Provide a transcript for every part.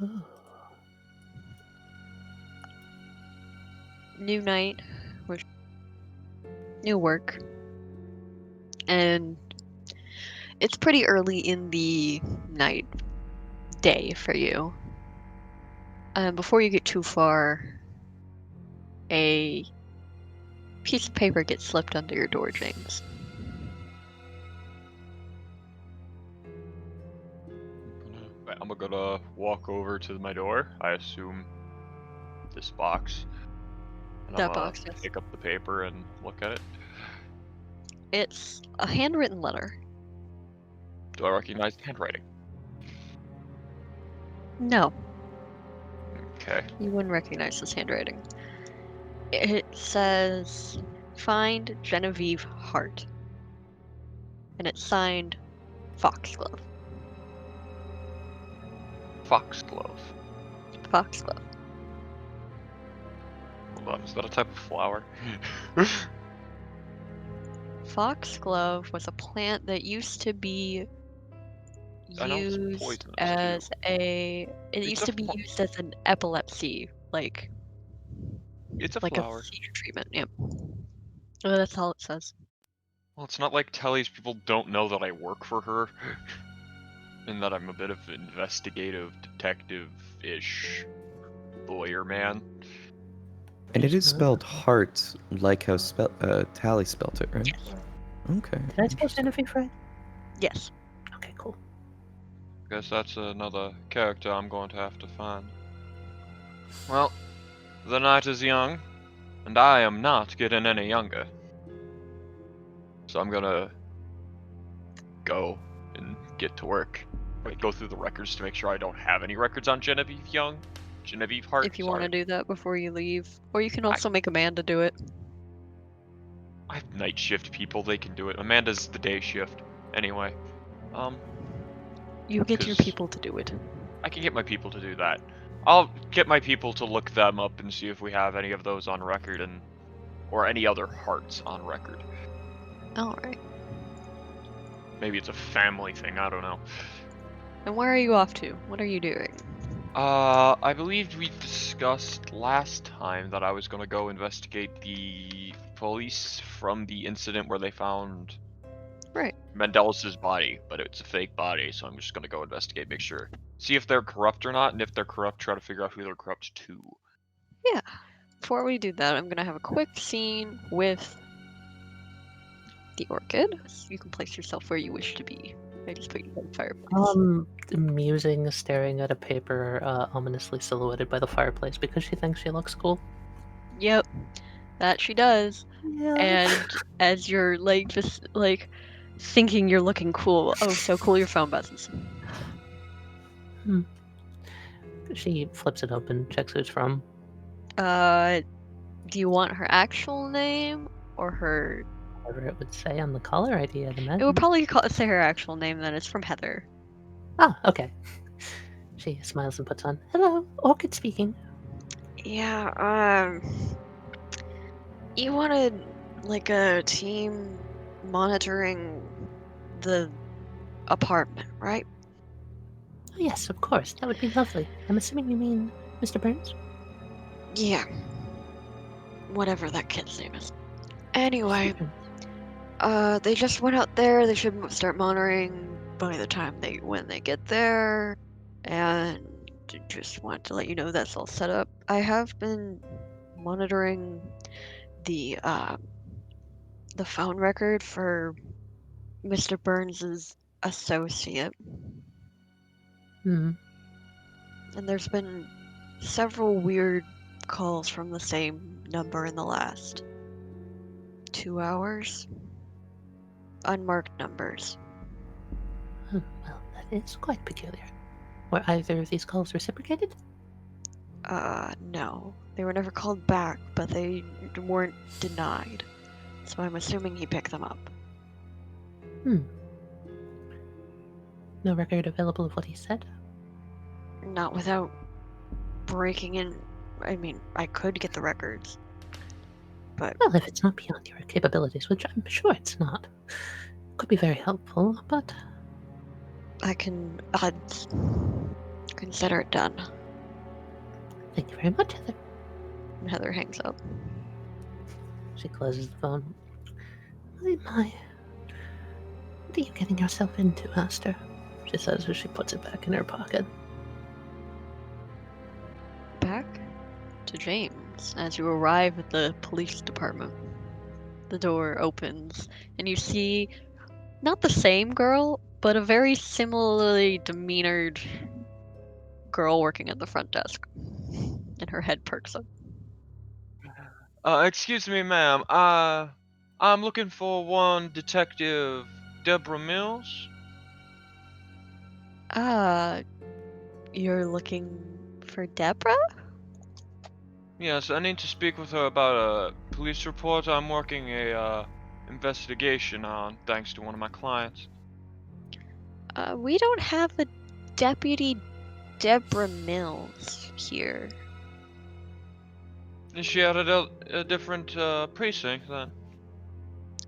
Oh. New night, new work, and it's pretty early in the night day for you. Before you get too far, a piece of paper gets slipped under your door, James. I'm gonna walk over to my door. I assume this box. And I'm That gonna box, yes. pick up the paper and look at it. It's a handwritten letter. Do I recognize the handwriting? No, Okay. you wouldn't recognize this handwriting. It says, "Find Genevieve Hart." And it's signed Foxglove. Foxglove. Foxglove. Hold on, is that a type of flower? Foxglove was a plant that used to be I know it's used poisonous as too. it It's used a to be used as an epilepsy, like It's a a flower. seizure treatment. Yep. Oh, that's all it says. Well, it's not like Telly's people don't know that I work for her. And that I'm a bit of an investigative detective-ish lawyer man. And it is spelled heart, like how Tally spelled it, right? Yes. Okay. Did I spell Genevieve right? Yes. Okay, cool. Guess that's another character I'm going to have to find. Well, the night is young, and I am not getting any younger. So I'm gonna go and get to work. Like, go through the records to make sure I don't have any records on Genevieve Hart, If you want to sorry. do that before you leave, or you can also make Amanda do it. I have night shift people, they can do it. Amanda's the day shift. Anyway, You get your 'cause people to do it. I can get my people to do that. I'll get my people to look them up and see if we have any of those on record or any other hearts on record. Alright. Maybe it's a family thing, I don't know. And where are you off to? What are you doing? I believe we discussed last time that I was gonna go investigate the police from the incident where they found Right. Mendeles' body, but it's a fake body, so I'm just gonna go investigate, make sure. See if they're corrupt or not, and if they're corrupt, try to figure out who they're corrupt to. Yeah. Before we do that, I'm gonna have a quick scene with the Orchid. You can place yourself where you wish to be. I just put you by the fireplace. Musing, staring at a paper ominously silhouetted by the fireplace because she thinks she looks cool. Yep, that she does. Yeah. And as you're just thinking you're looking cool, oh so cool, your phone buzzes. She flips it open, checks who it's from. Do you want her actual name or her? Whatever it would say on the caller ID, I'd imagine. It would probably say her actual name. Then it's from Heather. Ah, okay. She smiles and puts on, "Hello, Orchid speaking." Yeah. You wanted a team monitoring the apartment, right? Oh, yes, of course. That would be lovely. I'm assuming you mean Mr. Burns? Yeah. Whatever that kid's name is. Anyway, Mr. Burns. they just went out there. They should start monitoring by the time when they get there, and just wanted to let you know that's all set up. I have been monitoring the phone record for Mr. Burns's associate, Hmm. and there's been several weird calls from the same number in the last 2 hours. Unmarked numbers. Well, that is quite peculiar. Were either of these calls reciprocated? No. They were never called back, but they weren't denied. So I'm assuming he picked them up. No record available of what he said? Not without breaking in. I mean, I could get the records. But Well, if it's not beyond your capabilities, which I'm sure it's not, could be very helpful, but... I can. consider it done. Thank you very much, Heather. And Heather hangs up. She closes the phone. My. What are you getting yourself into, Master? She says as she puts it back in her pocket. Back to James as you arrive at the police department. The door opens, and you see not the same girl, but a very similarly demeanored girl working at the front desk. And her head perks up. Excuse me, ma'am. I'm looking for one Detective Deborah Mills. Ah, you're looking for Deborah? Yes, I need to speak with her about a police report I'm working a investigation on, thanks to one of my clients. We don't have a Deputy Deborah Mills here. Is she at a different precinct then?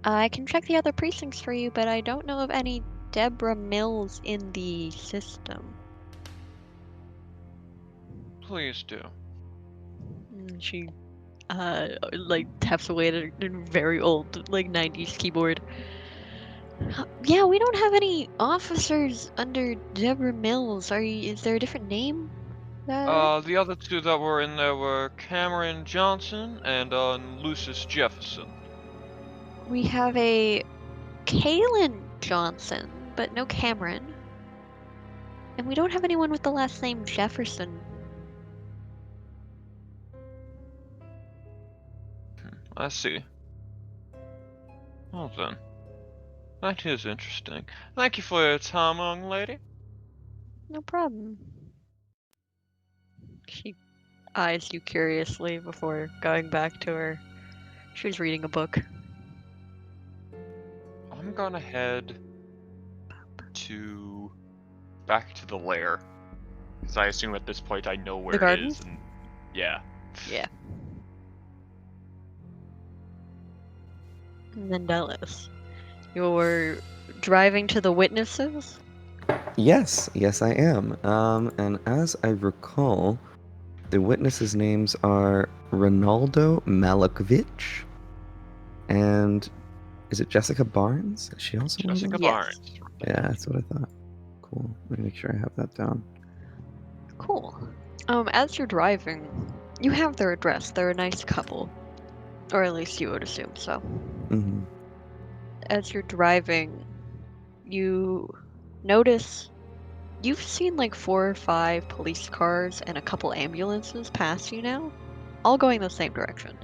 I can check the other precincts for you, but I don't know of any Deborah Mills in the system. Please do. And she, like, taps away at a very old, like, 90s keyboard. Yeah, we don't have any officers under Deborah Mills. Is there a different name? The other two that were in there were Cameron Johnson and Lucius Jefferson. We have a Kaylin Johnson, but no Cameron. And we don't have anyone with the last name Jefferson. I see. Well then. That is interesting. Thank you for your time, young lady. No problem. She eyes you curiously before going back to her. She was reading a book. I'm gonna head back to the lair. Because I assume at this point I know where it gardens? is, and yeah. Yeah. Mendeles. You're driving to the witnesses? Yes, yes, I am. And as I recall, the witnesses' names are Ronaldo Malakovich and is it Jessica Barnes? Is she also one of Jessica them? Yes. Barnes. Yeah, that's what I thought. Cool. Let me make sure I have that down. Cool. As you're driving, you have their address. They're a nice couple. Or at least you would assume so. Mm-hmm. As you're driving, you notice you've seen like 4 or 5 police cars and a couple ambulances pass you now, all going the same direction.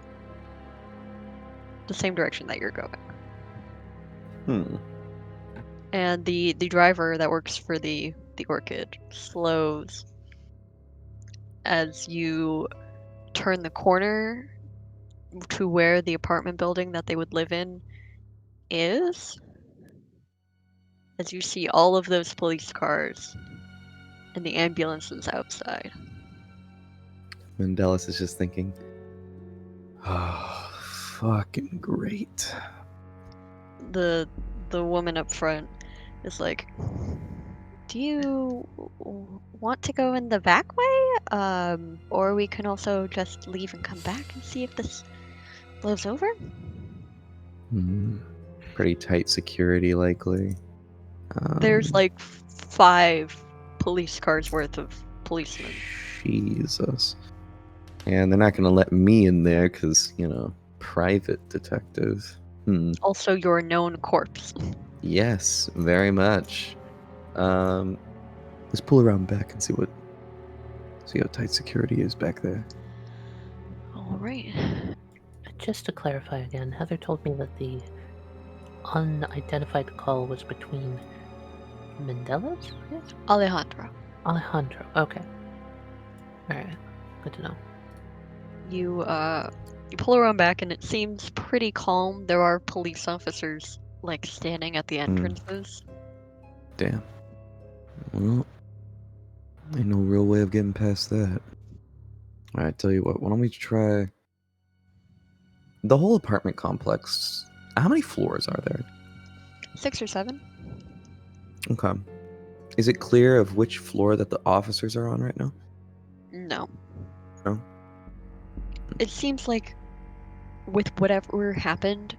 The same direction that you're going. Hmm. And the driver that works for the Orchid slows as you turn the corner to where the apartment building that they would live in is. As you see all of those police cars and the ambulances outside. Mendeles is just thinking, oh, fucking great. The woman up front is like, do you want to go in the back way? Or we can also just leave and come back and see if this blows over? Hmm. Pretty tight security, likely. There's like 5 police cars worth of policemen. Jesus. And they're not going to let me in there because, private detective. Also your known corpse. Yes, very much. Let's pull around back and see how tight security is back there. Alright. Just to clarify again, Heather told me that the unidentified call was between Mendeles? Yes? Alejandro. Alejandro. Okay. Alright. Good to know. You pull around back and it seems pretty calm. There are police officers like standing at the entrances. Damn. Well, ain't no real way of getting past that. Alright, tell you what, why don't we try the whole apartment complex? How many floors are there? 6 or 7. Okay. Is it clear of which floor that the officers are on right now? No. No? It seems like with whatever happened,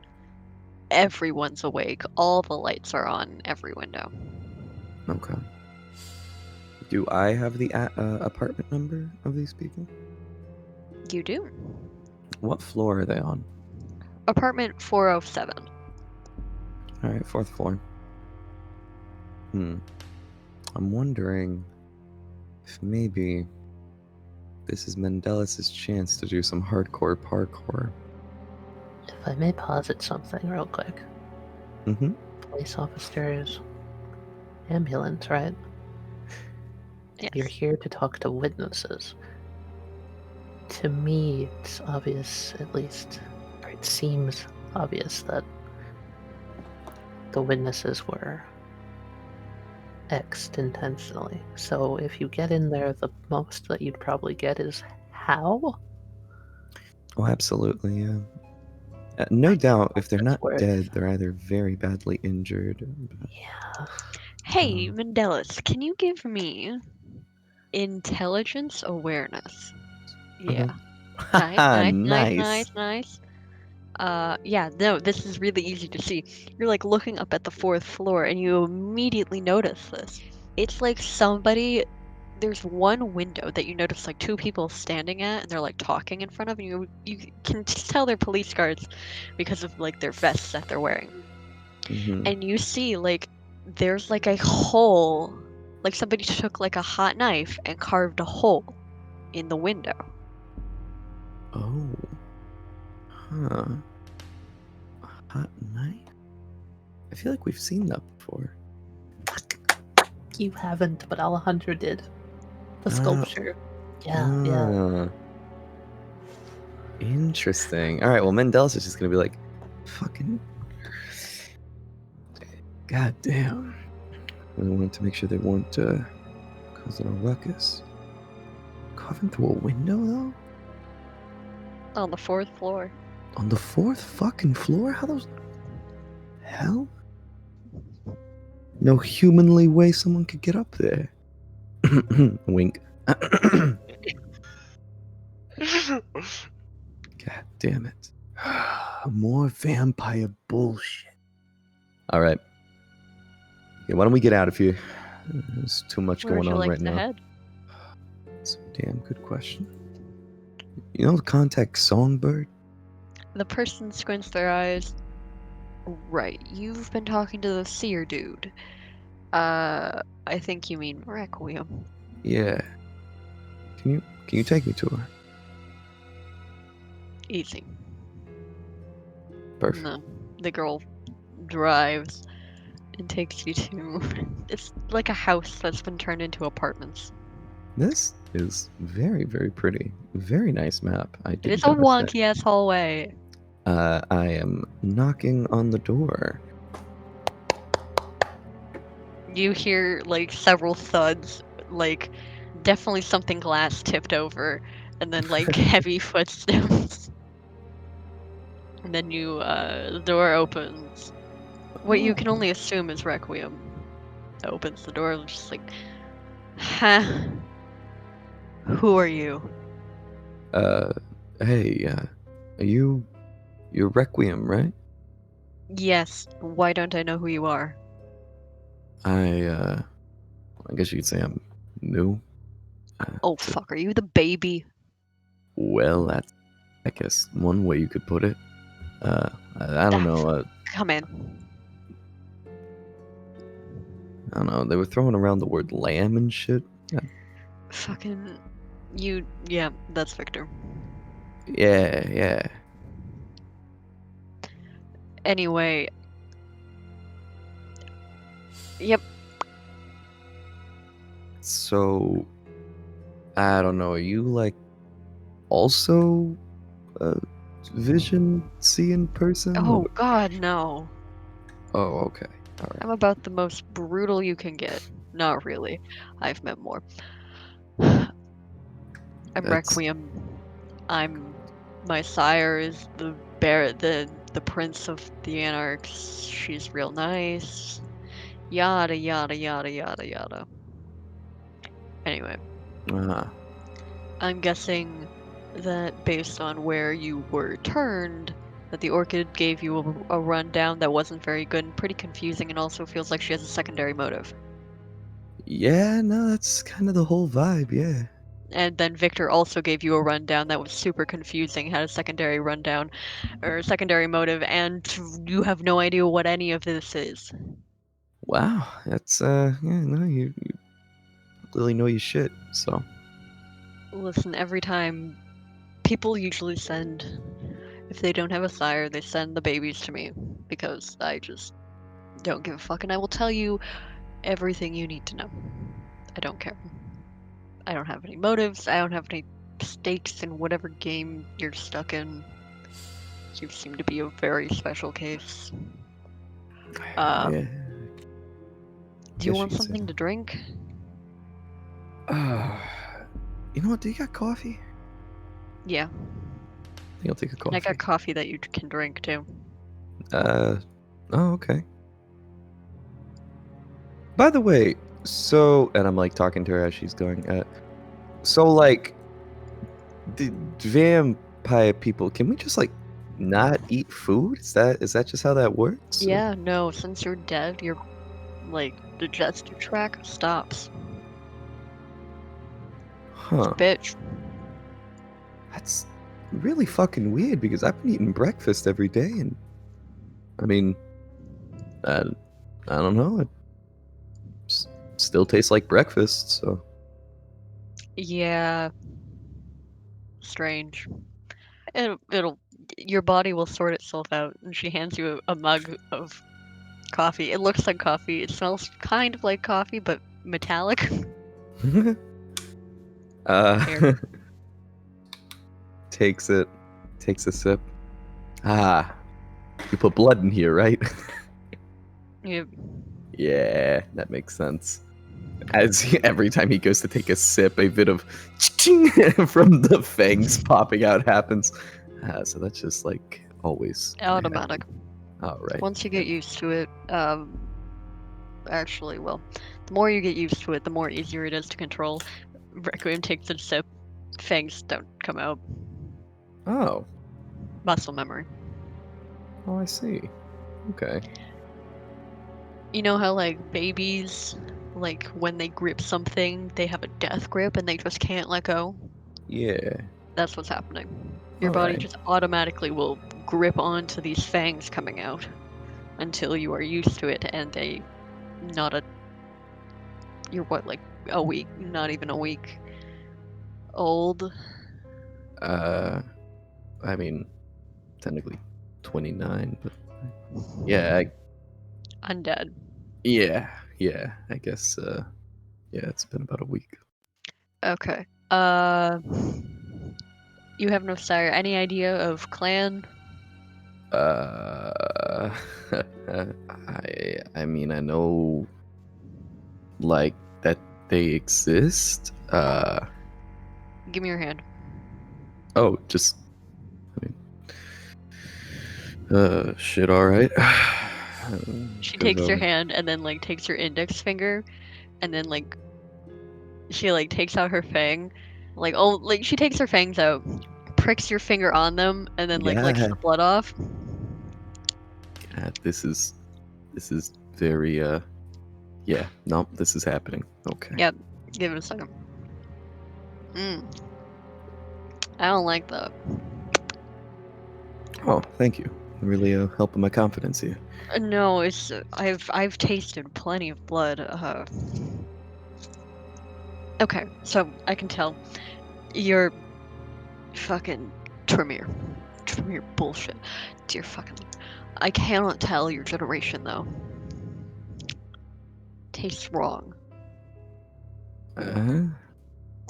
everyone's awake. All the lights are on every window. Okay. Do I have the apartment number of these people? You do. What floor are they on? Apartment 407. All right, 4th floor. I'm wondering if maybe this is Mendeles' chance to do some hardcore parkour. If I may posit something real quick. Mm-hmm. Police officers, ambulance, right? Yes. You're here to talk to witnesses. To me, it's obvious, at least, or it seems obvious that the witnesses were X'd intentionally. So if you get in there, the most that you'd probably get is how? Oh, absolutely, yeah. No doubt, if they're not worth. dead, they're either very badly injured. Yeah. Hey, Mendeles, can you give me intelligence awareness? Yeah. Nice. Nice. Yeah, no, this is really easy to see. You're like looking up at the 4th floor and you immediately notice this. It's like there's one window that you notice like 2 people standing at and they're like talking in front of, and you can tell they're police guards because of like their vests that they're wearing. Mm-hmm. And you see like there's like a hole, like somebody took like a hot knife and carved a hole in the window. Oh. Huh. A hot knife? I feel like we've seen that before. You haven't, but Alejandro did. The sculpture. Yeah. Ah. Interesting. All right, well, Mendeles is just going to be like, fucking... God damn. I wanted to make sure they weren't causing a ruckus. Carving through a window, though? On the 4th floor. On the 4th fucking floor? How those... Hell? No humanly way someone could get up there. Wink. God damn it. More vampire bullshit. All right. Yeah, why don't we get out of here? There's too much Where would going you on like right to now. head? That's a damn good question. You know, contact Songbird? The person squints their eyes. Right, you've been talking to the seer dude. I think you mean Requiem. Yeah. Can you take me to her? Easy. Perfect. No, the girl drives and takes you to. It's like a house that's been turned into apartments. This is very, very pretty. Very nice map. I It do is a gotta say. wonky ass hallway. I am knocking on the door. You hear like several thuds, like definitely something glass tipped over, and then like heavy footsteps. And then the door opens. What you can only assume is Requiem. Opens the door and just like, huh? Who are you? Hey, you're Requiem, right? Yes, why don't I know who you are? I guess you could say I'm new. Oh to- fuck, are you the baby? Well, that's, I guess, one way you could put it. I don't know. Come in. I don't know. They were throwing around the word lamb and shit. Fucking you. Yeah, that's Victor. Yeah. Anyway. Yep. So, I don't know. Are you like also a vision seeing person? Oh god, no. Oh, okay. All right. I'm about the most brutal you can get. Not really. I've met more. I'm That's- Requiem. My sire is the prince of the anarchs. She's real nice. Yada yada yada yada yada. Anyway, Ah, I'm guessing that based on where you were turned, that the Orchid gave you a rundown that wasn't very good and pretty confusing, and also feels like she has a secondary motive. yeah, no, that's kind of the whole vibe, yeah. And then Victor also gave you a rundown that was super confusing, had a secondary rundown or a secondary motive, and you have no idea what any of this is. Wow, that's, yeah, no, you really know your shit, so. Listen, every time people usually send, if they don't have a sire, they send the babies to me because I just don't give a fuck, and I will tell you everything you need to know. I don't care. I don't have any motives. I don't have any stakes in whatever game you're stuck in. You seem to be a very special case. Yeah, Do you guess you want could say something to drink? that. You know what, do you got coffee? Yeah, I think I'll take a and I coffee. got coffee that you can drink too. Oh, okay. By the way, so, and I'm like talking to her as she's going, so like, the vampire people, can we just like not eat food? Is that just how that works? Or- Yeah, no, since you're dead, your like digestive tract stops. Huh. Bitch. That's really fucking weird because I've been eating breakfast every day and I mean, I, I don't know. It still tastes like breakfast, so. Yeah, strange. It'll your body will sort itself out. And she hands you a mug of coffee. It looks like coffee. It smells kind of like coffee, but metallic. Here. takes a sip. Ah, you put blood in here, right? You, Yeah, that makes sense. As every time he goes to take a sip, a bit of from the fangs popping out happens. So that's just like always gonna automatic. happen. All right. Once you get used to it, actually, well, the more you get used to it, the more easier it is to control. Requiem takes a sip. Fangs don't come out. Oh, Muscle memory. oh, I see. Okay. You know how, like, babies, like, when they grip something, they have a death grip and they just can't let go? Yeah. That's what's happening. Your All body right. just automatically will grip onto these fangs coming out until you are used to it and you're what, like a week, not even a week old? Uh, I mean, technically 29, but yeah, Undead. yeah. I guess. Yeah, it's been about a week. Okay. You have no sire. Any idea of clan? Uh, I mean, I know, like, that they exist. Give me your hand. Oh, just, I mean, shit, all right. She 'Cause, takes your hand and then like takes your index finger and then like she like takes out her fang. Like she takes her fangs out, pricks your finger on them, and then like licks the God, blood off. God, this is very, yeah, no, this is happening. Okay. Yep. Give it a second. I don't like that. Oh, thank you. Really, helping my confidence here. No, it's I've tasted plenty of blood. Okay, so I can tell you're fucking Tremere. Tremere bullshit. Dear fucking. I cannot tell your generation though. Tastes wrong. Uh,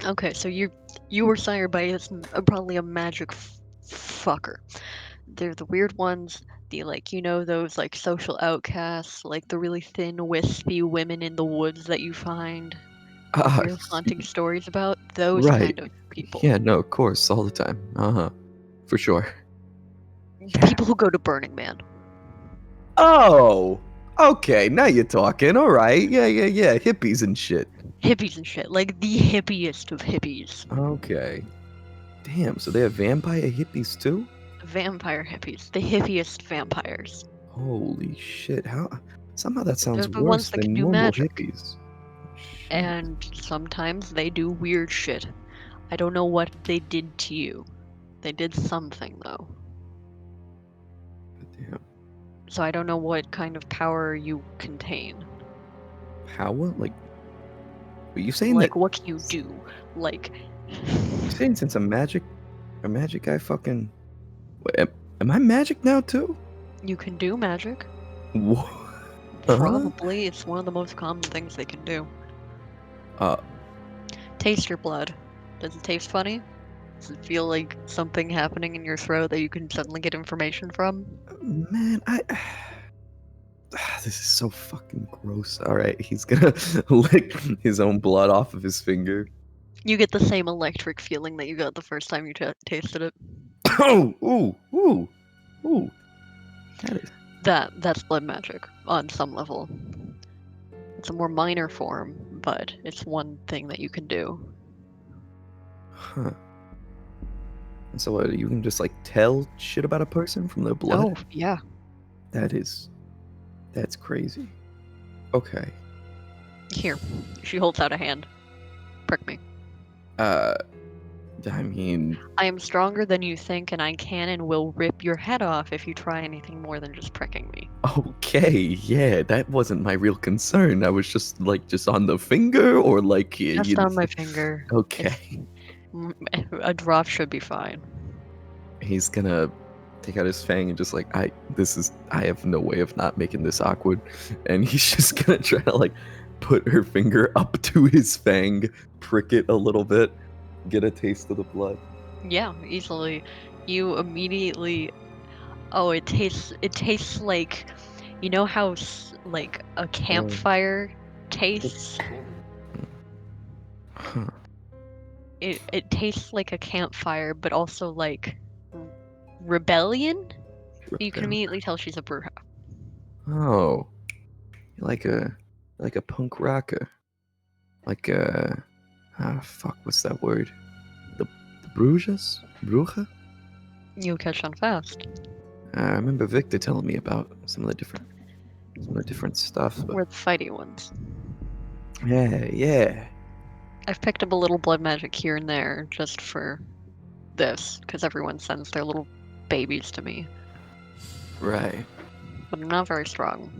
Okay, so you were sired by probably a magic fucker. They're the weird ones. The like those like social outcasts, like the really thin, wispy women in the woods that you find. You ah, hear haunting stories about those right. kind of people. Yeah, no, of course, all the time. Uh-huh. For sure. The Yeah. people who go to Burning Man. Oh! Okay, now you're talking. All right. Yeah. Hippies and shit. Hippies and shit. Like the hippiest of hippies. Okay. Damn, so they have vampire hippies too? Vampire hippies. The hippiest vampires. Holy shit. How somehow that sounds They're the ones worse that than can do normal magic. hippies. Shit. And sometimes they do weird shit. I don't know what they did to you. They did something, though. Damn. So I don't know what kind of power you contain. Power? Like are you saying Like, that what can you do? Like, you're saying since a magic guy fucking Wait, am I magic now too? you can do magic. What? Probably. It's one of the most common things they can do. Uh Taste your blood. Does it taste funny? Does it feel like something happening in your throat that you can suddenly get information from? man, this is so fucking gross. All right, he's gonna lick his own blood off of his finger. You get the same electric feeling that you got the first time you tasted it. Oh, ooh. That is That's blood magic on some level. It's a more minor form, but it's one thing that you can do. huh. And so what, you can just like tell shit about a person from their blood? Oh, yeah. That's crazy. Okay. Here. She holds out a hand. Prick me. I mean, I am stronger than you think, and I can and will rip your head off if you try anything more than just pricking me. okay, yeah, that wasn't my real concern. I was just on the finger or like Just on my finger. Okay. A drop should be fine. He's gonna take out his fang and just like I have no way of not making this awkward, and he's just gonna try to like put her finger up to his fang, prick it a little bit, get a taste of the blood. Yeah, easily. You immediately. Oh, it tastes like, you know how like a campfire tastes. Huh. It tastes like a campfire, but also like rebellion. You can immediately tell she's a bruja. Oh, you're like a punk rocker, like fuck, what's that word? The bruja? You'll catch on fast. I remember Victor telling me about some of the different stuff. But We're the fighty ones. yeah. I've picked up a little blood magic here and there just for this, because everyone sends their little babies to me. Right. But I'm not very strong.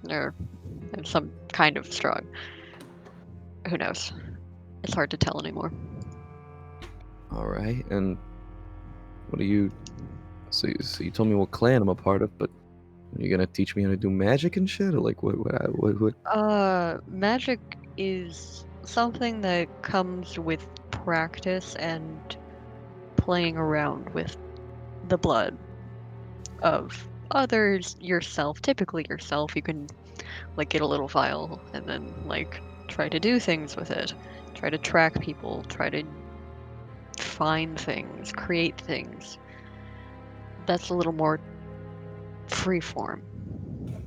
I'm some kind of strong. Who knows? It's hard to tell anymore. All right. And what are you? So you told me what clan I'm a part of, but are you gonna teach me how to do magic and shit, or like what? Magic is something that comes with practice and playing around with the blood of others, yourself, typically yourself. You can like get a little vial and then like try to do things with it. Try to track people, try to find things, create things. That's a little more freeform.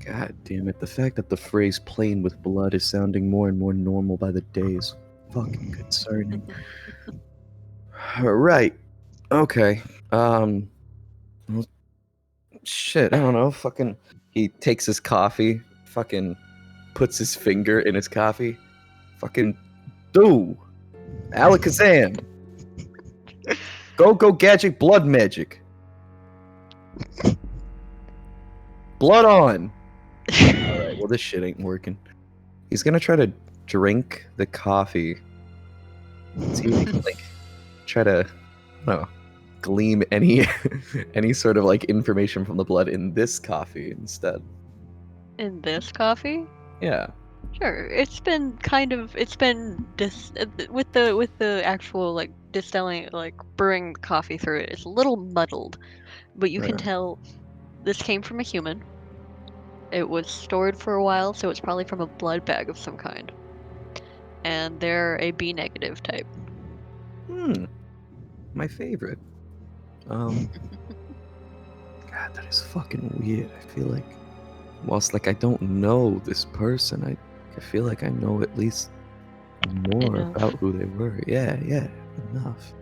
God damn it! The fact that the phrase "playing with blood" is sounding more and more normal by the day is fucking concerning. All right. Okay. Well, shit. I don't know. Fucking. He takes his coffee. Fucking puts his finger in his coffee. Fucking do. Alakazam. Go gadget blood magic. Blood on. Alright, well this shit ain't working. He's gonna try to drink the coffee. See if he can like try to glean any any sort of like information from the blood in this coffee instead. In this coffee? Yeah. Sure. It's been with the actual like distilling, like brewing coffee through it. It's a little muddled, but you can Right. tell this came from a human. It was stored for a while, so it's probably from a blood bag of some kind. And they're a B negative type. My favorite. God, that is fucking weird. I feel like whilst like I don't know this person, I feel like I know at least more Enough. about who they were. Yeah, enough.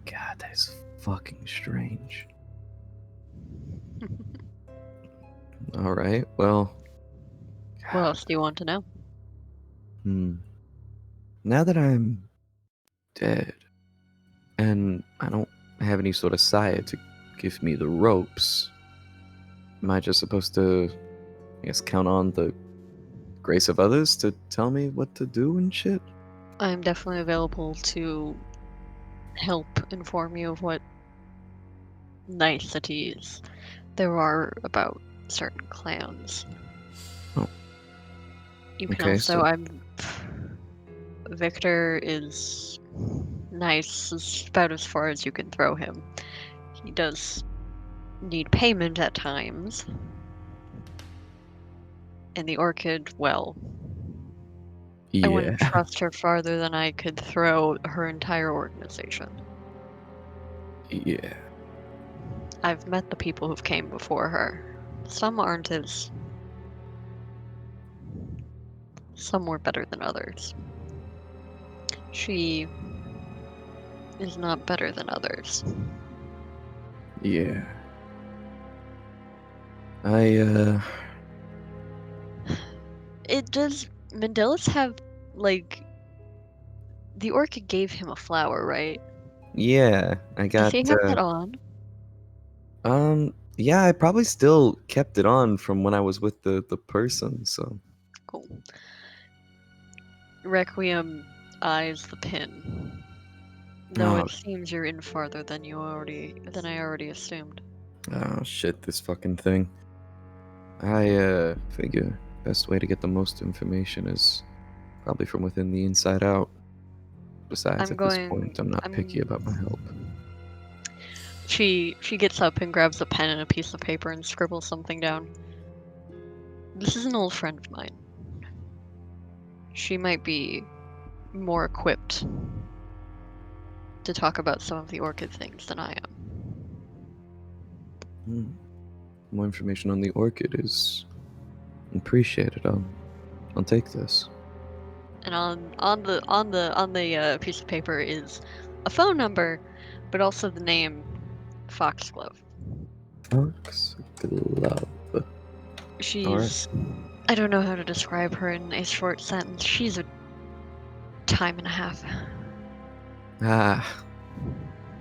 God, that's fucking strange. All right, well. What else do you want to know? Now that I'm dead, and I don't have any sort of sire to give me the ropes, am I just supposed to, I guess, count on the grace of others to tell me what to do and shit? I'm definitely available to help inform you of what niceties there are about certain clans. Oh. You can Okay, also, so Victor is nice, is about as far as you can throw him. He does need payment at times. And the Orchid, well, I wouldn't yeah, trust her farther than I could throw her entire organization. yeah, I've met the people who've came before her. Some aren't as... Some were better than others. She is not better than others. yeah. I It does... Mendeles have, like... The Orchid gave him a flower, right? yeah, I Does got he have that on? yeah, I probably still kept it on from when I was with the person, so Cool. Requiem eyes the pin. Though oh, it seems you're in farther than I already assumed. oh shit, this fucking thing. I figure best way to get the most information is probably from within the inside out. Besides, at this point, I'm not picky about my help. She gets up and grabs a pen and a piece of paper and scribbles something down. This is an old friend of mine. She might be more equipped to talk about some of the Orchid things than I am. More information on the Orchid is appreciated. I'll take this. And on the piece of paper is a phone number, but also the name Foxglove. Foxglove. She's... I don't know how to describe her in a short sentence. She's a time and a half. Ah,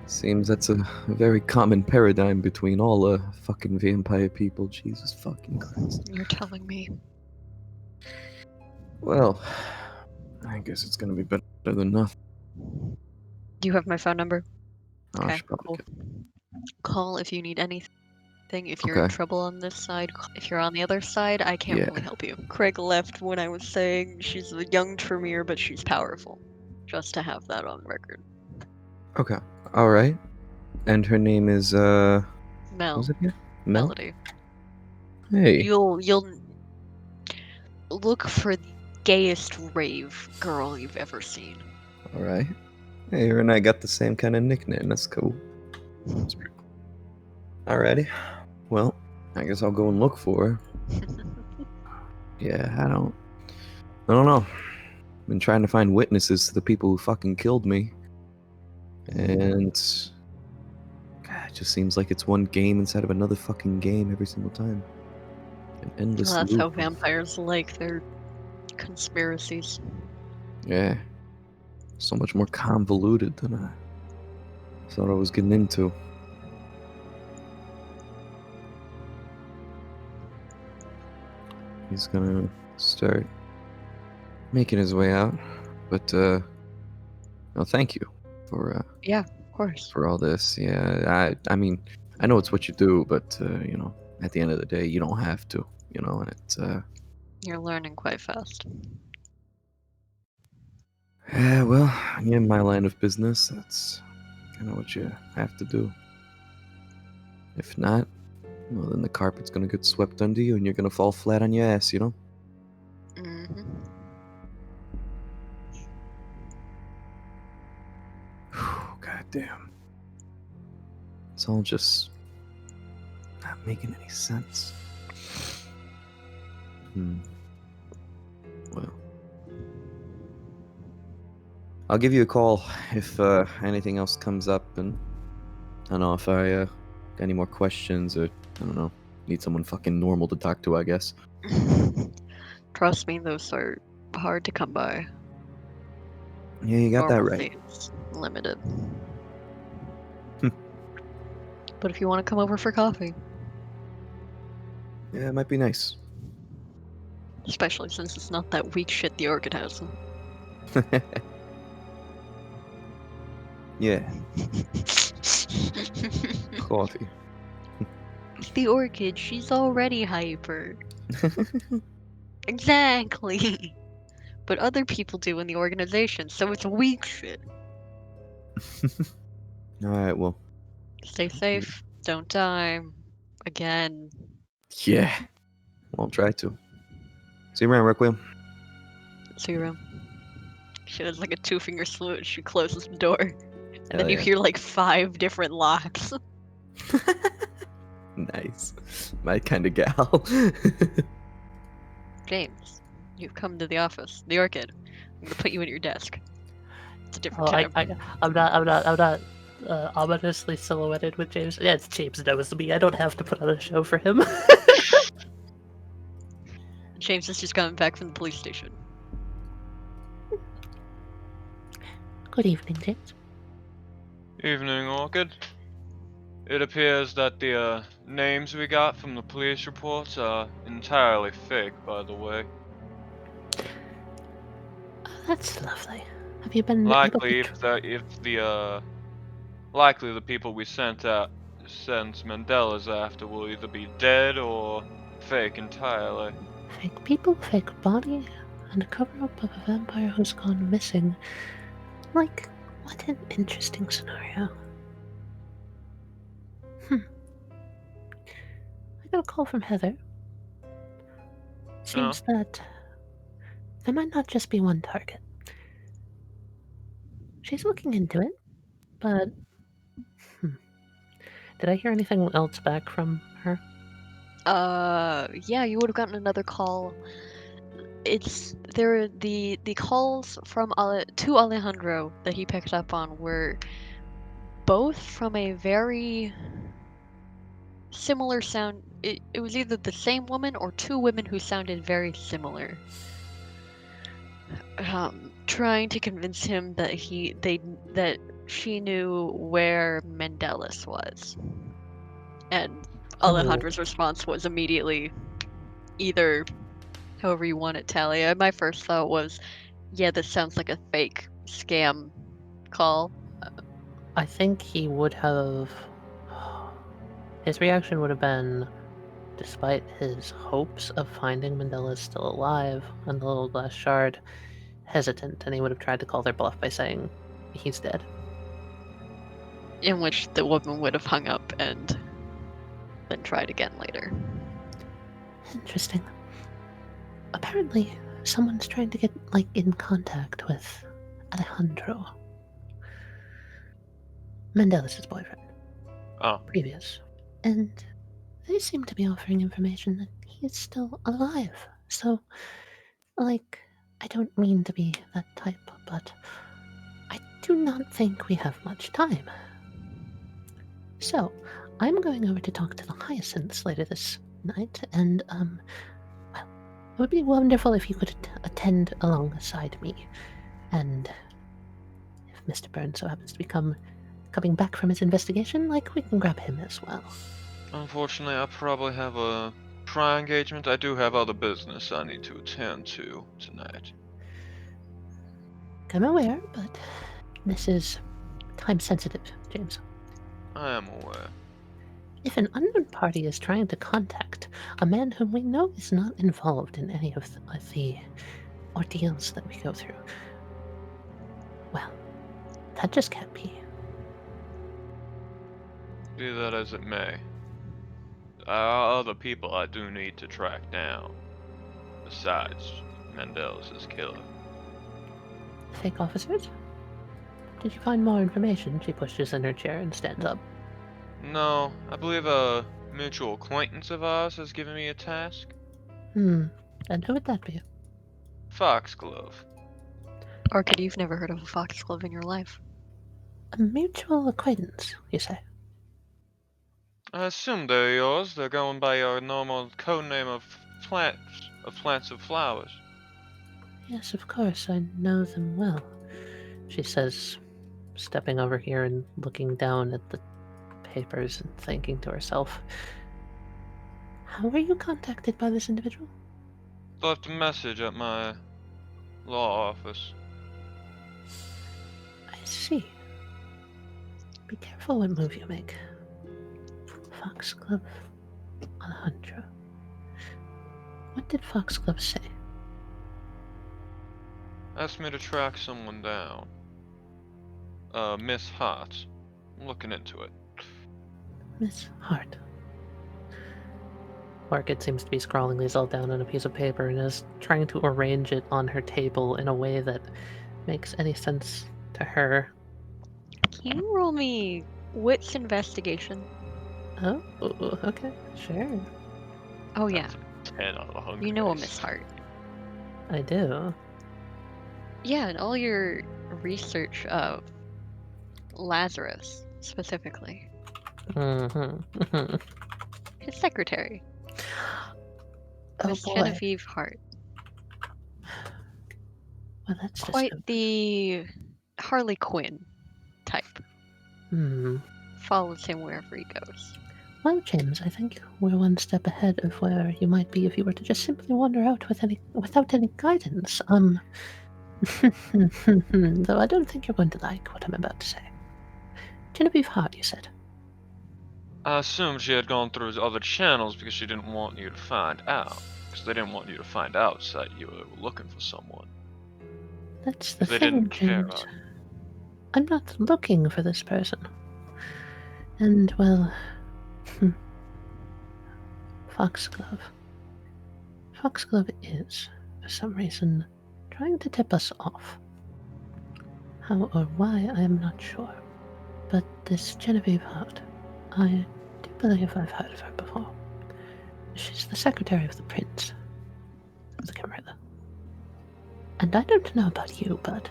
seems that's a very common paradigm between all fucking vampire people. Jesus fucking Christ. You're telling me. Well, I guess it's gonna be better than nothing. Do you have my phone number? Oh, I Okay, should probably cool. get. Call if you need anything. If you're in Okay. trouble on this side, if you're on the other side, I can't Yeah. really help you. Craig left when I was saying she's a young Tremere, but she's powerful. Just to have that on record. Okay. All right. And her name is what was Mel. it again? Mel. Melody. Hey. You'll look for the gayest rave girl you've ever seen. All right. Hey, her and I got the same kind of nickname. That's cool. That's pretty cool. Alrighty. Well, I guess I'll go and look for her. Yeah, I don't know. Been trying to find witnesses to the people who fucking killed me. And God, it just seems like it's one game inside of another fucking game every single time. An endless Well, that's loop. how vampires like their conspiracies. Yeah. So much more convoluted than I thought I was getting into. He's gonna start making his way out. But no, thank you for Yeah, of course. for all this. Yeah, I mean, I know it's what you do, but you know, at the end of the day, you don't have to. You know, and it's You're learning quite fast. yeah, well, in my line of business, that's kind of what you have to do. If not, well, then the carpet's gonna get swept under you, and you're gonna fall flat on your ass. You know. Mm-hmm. God damn. It's all just not making any sense. Well, I'll give you a call if anything else comes up, and I don't know if I got any more questions, or I don't know, need someone fucking normal to talk to, I guess. Trust me, those are hard to come by. Yeah, you got that right. Normalcy is limited. Hmm. But if you want to come over for coffee, Yeah, it might be nice. especially since it's not that weak shit the Orchid has. Yeah, coffee. The Orchid, she's already hyper. Exactly. But other people do in the organization, so it's weak shit. Alright, well, Stay safe, don't die. Again. yeah. I'll try to. See you around, Requiem. See you around. She does like a 2-finger salute and she closes the door. And Hell then you yeah. hear like 5 different locks. Nice. My kind of gal. James, you've come to the office. The Orchid. I'm gonna put you at your desk. It's a different Oh, time. I'm not ominously silhouetted with James. Yeah, it's James knows me. I don't have to put on a show for him. James is just coming back from the police station. Good evening, James. Evening, Orchid. It appears that the names we got from the police reports are entirely fake, by the way. Oh, that's lovely. Have you been Likely, able to likely the people we sent Mendeles after will either be dead or fake entirely. fake people, fake body, and a cover-up of a vampire who's gone missing? Like, what an interesting scenario. I got a call from Heather. Seems that there might not just be one target. She's looking into it, but did I hear anything else back from her? Yeah, you would have gotten another call. It's there. The calls from to Alejandro that he picked up on were both from a very similar sound. It was either the same woman or 2 women who sounded very similar. Trying to convince him that that she knew where Mendeles was, and Oh, Alejandro's response was immediately either however you want it, Taliyah. My first thought was, yeah, this sounds like a fake scam call. I think he would have. His reaction would have been, despite his hopes of finding Mendeles still alive and the little glass shard, hesitant, and he would have tried to call their bluff by saying he's dead. In which the woman would have hung up and then tried again later. Interesting. Apparently, someone's trying to get, in contact with Alejandro. Mendeles' boyfriend. Oh, Previous. And they seem to be offering information that he's still alive. So, I don't mean to be that type, but I do not think we have much time. So, I'm going over to talk to the Hyacinths later this night, and, well, it would be wonderful if you could attend alongside me. And if Mr. Burns so happens to be coming back from his investigation, we can grab him as well. unfortunately, I probably have a prior engagement. I do have other business I need to attend to tonight. I'm aware, but this is time sensitive, James. I am aware. If an unknown party is trying to contact a man whom we know is not involved in any of the ordeals that we go through, well, that just can't be. Be that as it may, there are other people I do need to track down, besides Mendeles' killer. Fake officers? Did you find more information? She pushes in her chair and stands up. No, I believe a mutual acquaintance of ours has given me a task. And And who would that be? Foxglove. Orchid, you've never heard of a foxglove in your life. A mutual acquaintance, you say? I assume they're yours. They're going by your normal code name of plants of flowers. Yes, of course, I know them well, she says, stepping over here and looking down at the papers and thinking to herself. How were you contacted by this individual? Left a message at my law office. I see. Be careful what move you make. Foxglove Alejandro. What did Foxglove say? Asked me to track someone down. Miss Hart. I'm looking into it. Miss Hart. Orchid seems to be scrawling these all down on a piece of paper and is trying to arrange it on her table in a way that makes any sense to her. Can you roll me wits investigation? Oh, okay, sure. Oh yeah, That's a 10 on the hunger you know a dice. Miss Hart. I do. Yeah, and all your research of Lazarus specifically, Mm-hmm. his secretary, Oh Miss boy. Genevieve Hart. Well, that's just Quite the Harley Quinn type. Follows him wherever he goes. Well, James, I think we're one step ahead of where you might be if you were to just simply wander out without any guidance. Though I don't think you're going to like what I'm about to say. Genevieve Hart, you said. I assumed she had gone through his other channels because she didn't want you to find out. Because they didn't want you to find out that you were looking for someone. That's the They thing, didn't care James. about you. I'm not looking for this person. And, well, Foxglove. Foxglove is, for some reason, trying to tip us off. How or why, I am not sure. But this Genevieve Hart, I do believe I've heard of her before. She's the secretary of the prince, of the Camarilla. And I don't know about you, but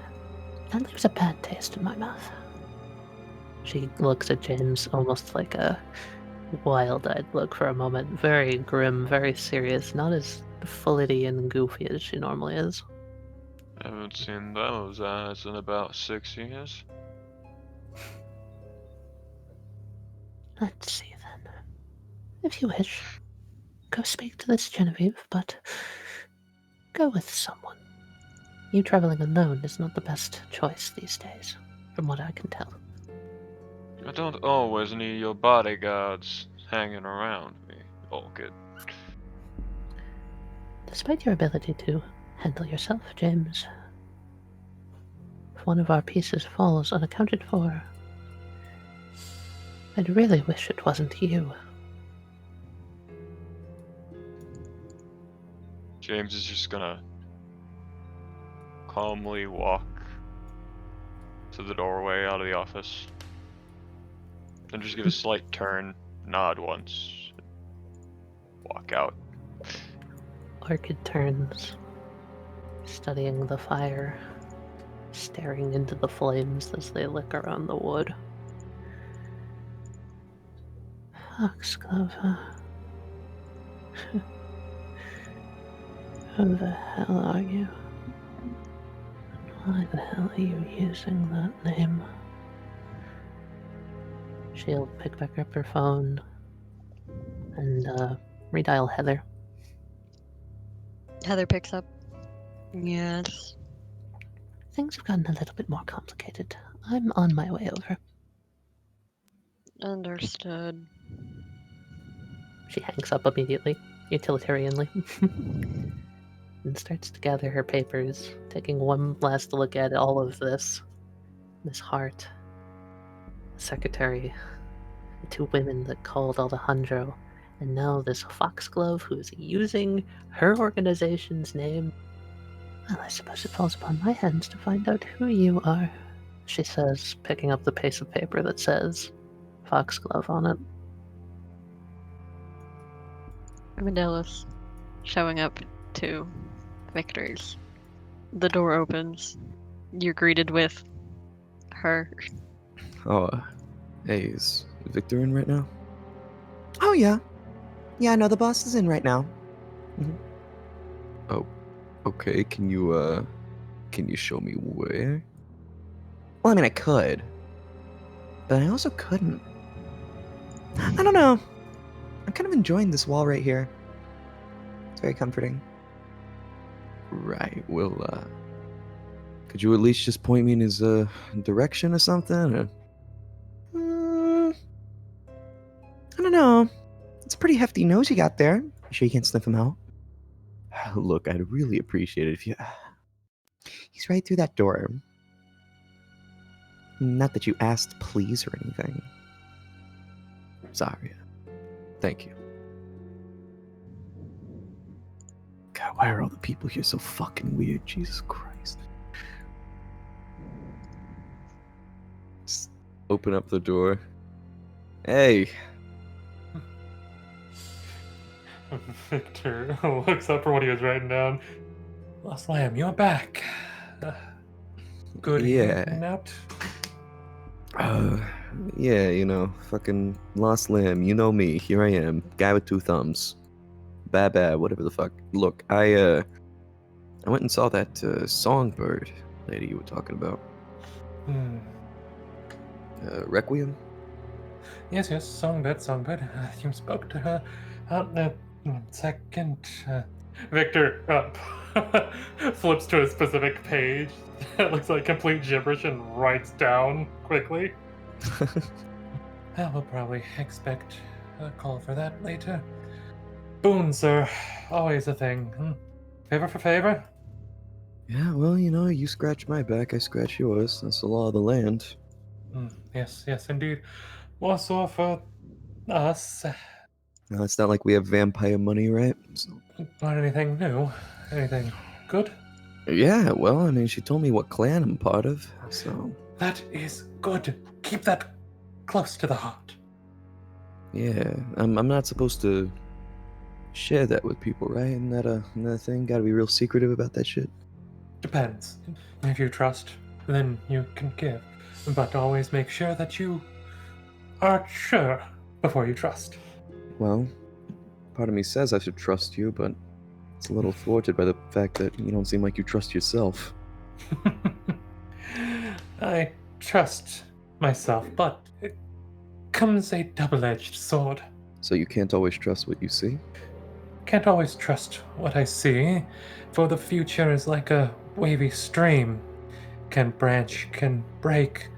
that leaves a bad taste in my mouth. She looks at James almost like a wild-eyed look for a moment. Very grim, very serious, not as flitty and goofy as she normally is. I haven't seen those eyes in about 6 years. Let's see then. If you wish, go speak to this Genevieve, but go with someone. You traveling alone is not the best choice these days, from what I can tell. I don't always need your bodyguards hanging around me, Orchid. Despite your ability to handle yourself, James, if one of our pieces falls unaccounted for, I'd really wish it wasn't you. James is just gonna calmly walk to the doorway out of the office. Then just give a slight turn, nod once, walk out. Orchid turns, studying the fire, staring into the flames as they lick around the wood. Foxglove, huh? Who the hell are you? Why the hell are you using that name? She'll pick back up her phone and redial Heather. Heather picks up. Yes. Things have gotten a little bit more complicated. I'm on my way over. Understood. She hangs up immediately, utilitarianly, and starts to gather her papers, taking one last look at all of this. Miss Hart, the secretary, the two women that called Alejandro, and now this Foxglove who's using her organization's name. Well, I suppose it falls upon my hands to find out who you are, she says, picking up the piece of paper that says Foxglove on it. Mendeles showing up to Victor's. The door opens. You're greeted with her. Oh, hey, is Victor in right now? Oh, yeah. Yeah, no, the boss is in right now. Oh, okay. Can you show me where? Well, I mean, I could, but I also couldn't. I don't know. I'm kind of enjoying this wall right here. It's very comforting. Right. Well, could you at least just point me in his direction or something? Or... I don't know. It's a pretty hefty nose you got there. You sure you can't sniff him out? Look, I'd really appreciate it if you. He's right through that door. Not that you asked, please, or anything. Sorry. Thank you. God, why are all the people here so fucking weird? Jesus Christ. Just open up the door. Hey. Victor looks up for what he was writing down. Lost Lamb, you're back. Good Yeah. note. Yeah, you know, fucking lost lamb. You know me. Here I am, guy with two thumbs. Bad, whatever the fuck. Look, I went and saw that songbird lady you were talking about. Requiem. Yes, songbird. You spoke to her. Second. Victor flips to a specific page that looks like complete gibberish and writes down quickly. We'll probably expect a call for that later. Boons are always a thing. Favor for favor? Yeah, well, you know, you scratch my back, I scratch yours. That's the law of the land. Yes, indeed. More so for us. Now, it's not like we have vampire money, right? So... Not anything new. Anything good? Yeah, well, I mean, she told me what clan I'm part of, so... That is good. Keep that close to the heart. Yeah, I'm not supposed to share that with people, right? Isn't that a thing? Gotta be real secretive about that shit? Depends. If you trust, then you can give. But always make sure that you are sure before you trust. Well, part of me says I should trust you, but it's a little thwarted by the fact that you don't seem like you trust yourself. I trust myself, but it comes a double-edged sword. So you can't always trust what you see? Can't always trust what I see, for the future is like a wavy stream. Can branch, can break,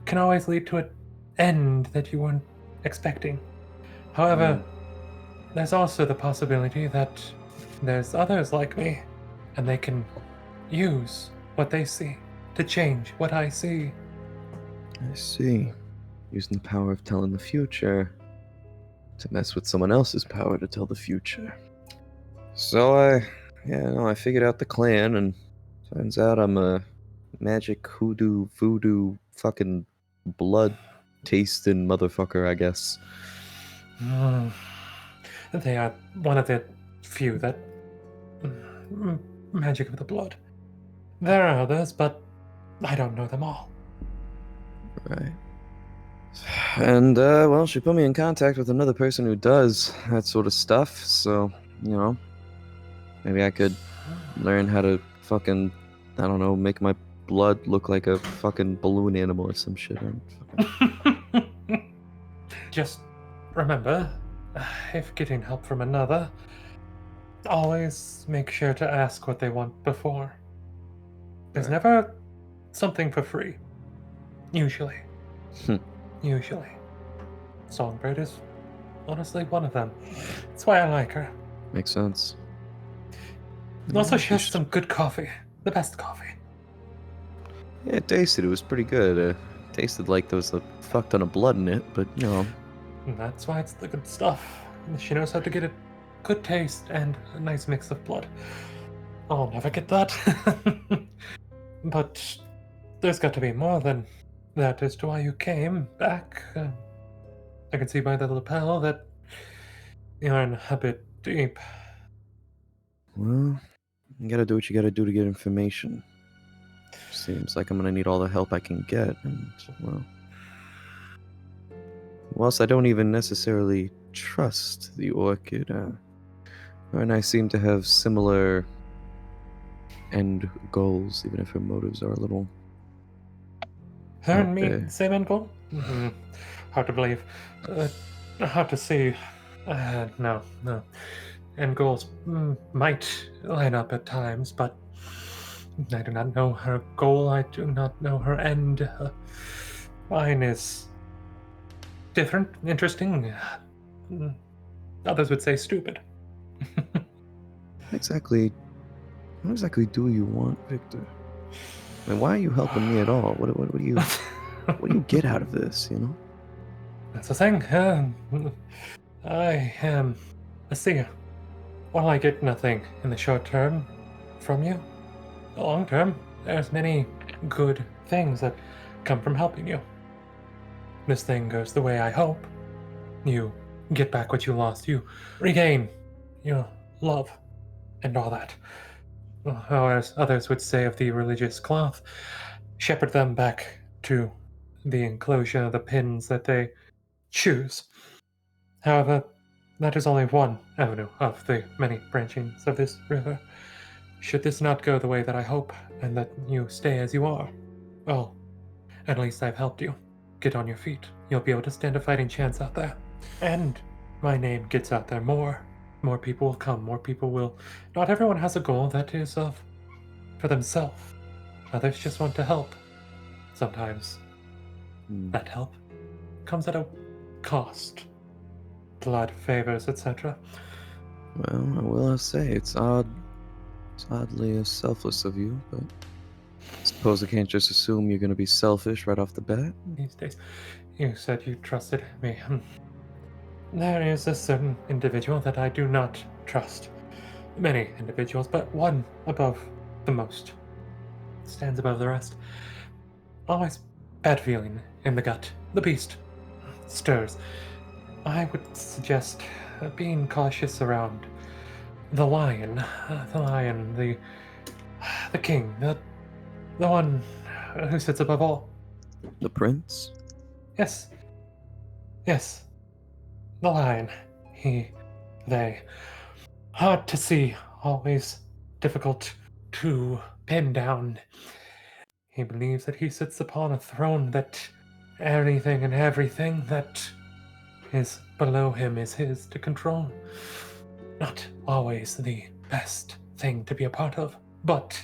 can always lead to an end that you weren't expecting. However, there's also the possibility that there's others like me, and they can use what they see to change what I see. I see. Using the power of telling the future to mess with someone else's power to tell the future. So I figured out the clan, and turns out I'm a magic hoodoo voodoo fucking blood tasting motherfucker, I guess. They are one of the few that magic of the blood. There are others, but I don't know them all. Right. And, well, she put me in contact with another person who does that sort of stuff, so, you know, maybe I could learn how to fucking, I don't know, make my blood look like a fucking balloon animal or some shit. Just remember, if getting help from another, always make sure to ask what they want before. There's never something for free. Usually. Usually. Songbird is honestly one of them. That's why I like her. Makes sense. And also, she has some good coffee. The best coffee. Yeah, it tasted. It was pretty good. Tasted like there was a fuck ton of blood in it, but, you know. And that's why it's the good stuff. She knows how to get a good taste and a nice mix of blood. I'll never get that. But there's got to be more than that as to why you came back. I can see by the lapel that you're in a bit deep. Well, you gotta do what you gotta do to get information. Seems like I'm gonna need all the help I can get, and, well... Whilst I don't even necessarily trust the Orchid, her and I seem to have similar end goals, even if her motives are a little... Her and out me, there. same end goal? Hard to believe. Hard to see. No. End goals might line up at times, but I do not know her goal. I do not know her end. Mine is different, interesting. Others would say stupid. What exactly do you want, Victor? I mean, why are you helping me at all? What do you get out of this, you know? That's the thing. I am a seer. While I get nothing in the short term from you, the long term, there's many good things that come from helping you. This thing goes the way I hope. You get back what you lost. You regain your love and all that. Or as others would say of the religious cloth, shepherd them back to the enclosure, the pins that they choose. However, that is only one avenue of the many branchings of this river. Should this not go the way that I hope, and that you stay as you are, well, at least I've helped you. Get on your feet. You'll be able to stand a fighting chance out there. And my name gets out there more. More people will come. More people will... Not everyone has a goal that is for themselves. Others just want to help. Sometimes that help comes at a cost. Blood, favors, etc. Well, I will say it's odd. It's oddly selfless of you, but I suppose I can't just assume you're gonna be selfish right off the bat. These days, you said you trusted me. There is a certain individual that I do not trust. Many individuals, but one above the most. Stands above the rest. Always bad feeling in the gut. The beast stirs. I would suggest being cautious around the lion. The king. The one who sits above all. The prince? Yes. The lion. He, they. Hard to see, always difficult to pin down. He believes that he sits upon a throne, that anything and everything that is below him is his to control. Not always the best thing to be a part of, but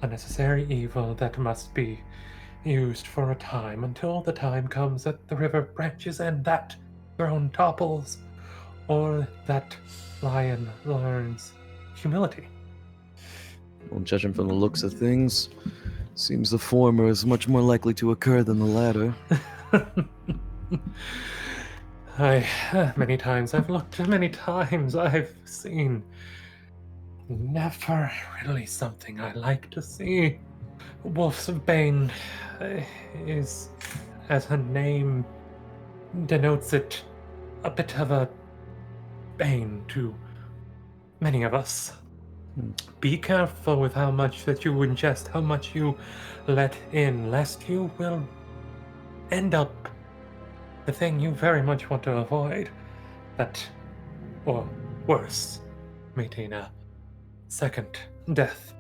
a necessary evil that must be used for a time until the time comes that the river branches and that throne topples, or that lion learns humility. Well, judging from the looks of things, seems the former is much more likely to occur than the latter. Many times I've looked, many times I've seen. Never really something I like to see. Wolf's Bane is, as her name denotes it, a bit of a bane to many of us. Be careful with how much that you ingest, how much you let in, lest you will end up the thing you very much want to avoid. That, or worse, meeting a second death.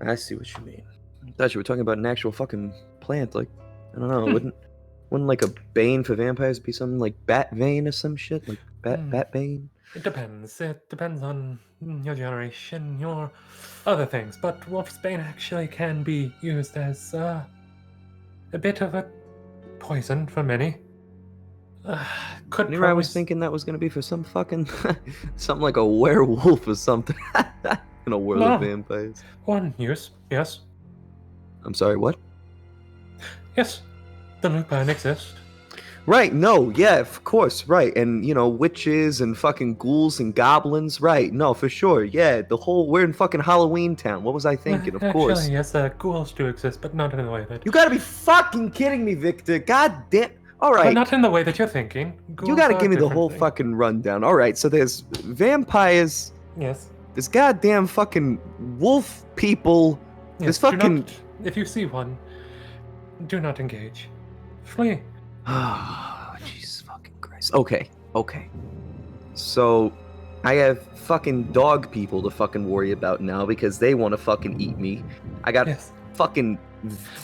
I see what you mean. I thought you were talking about an actual fucking plant, like, I don't know, wouldn't like a bane for vampires be something like bat vein or some shit? Like bat bane? It depends. It depends on your generation, your other things. But Wolf's Bane actually can be used as a bit of a poison for many. I was thinking that was gonna be for some fucking something like a werewolf or something in a world of vampires. One use, yes. I'm sorry, what? Yes, the lupine exist. Right, no, yeah, of course, right. And, you know, witches and fucking ghouls and goblins, right. No, for sure, yeah. We're in fucking Halloween Town. What was I thinking? Of course. Actually, yes, ghouls do exist, but not in the way that... You gotta be fucking kidding me, Victor. God damn... Alright. But not in the way that you're thinking. Ghouls you gotta are give me the whole different thing. fucking rundown. Alright, so there's vampires... Yes. This goddamn fucking wolf people. Yes, This fucking. if you see one, do not engage. Flee. Oh, Jesus fucking Christ. Okay. So, I have fucking dog people to fucking worry about now because they want to fucking eat me. I got Yes. fucking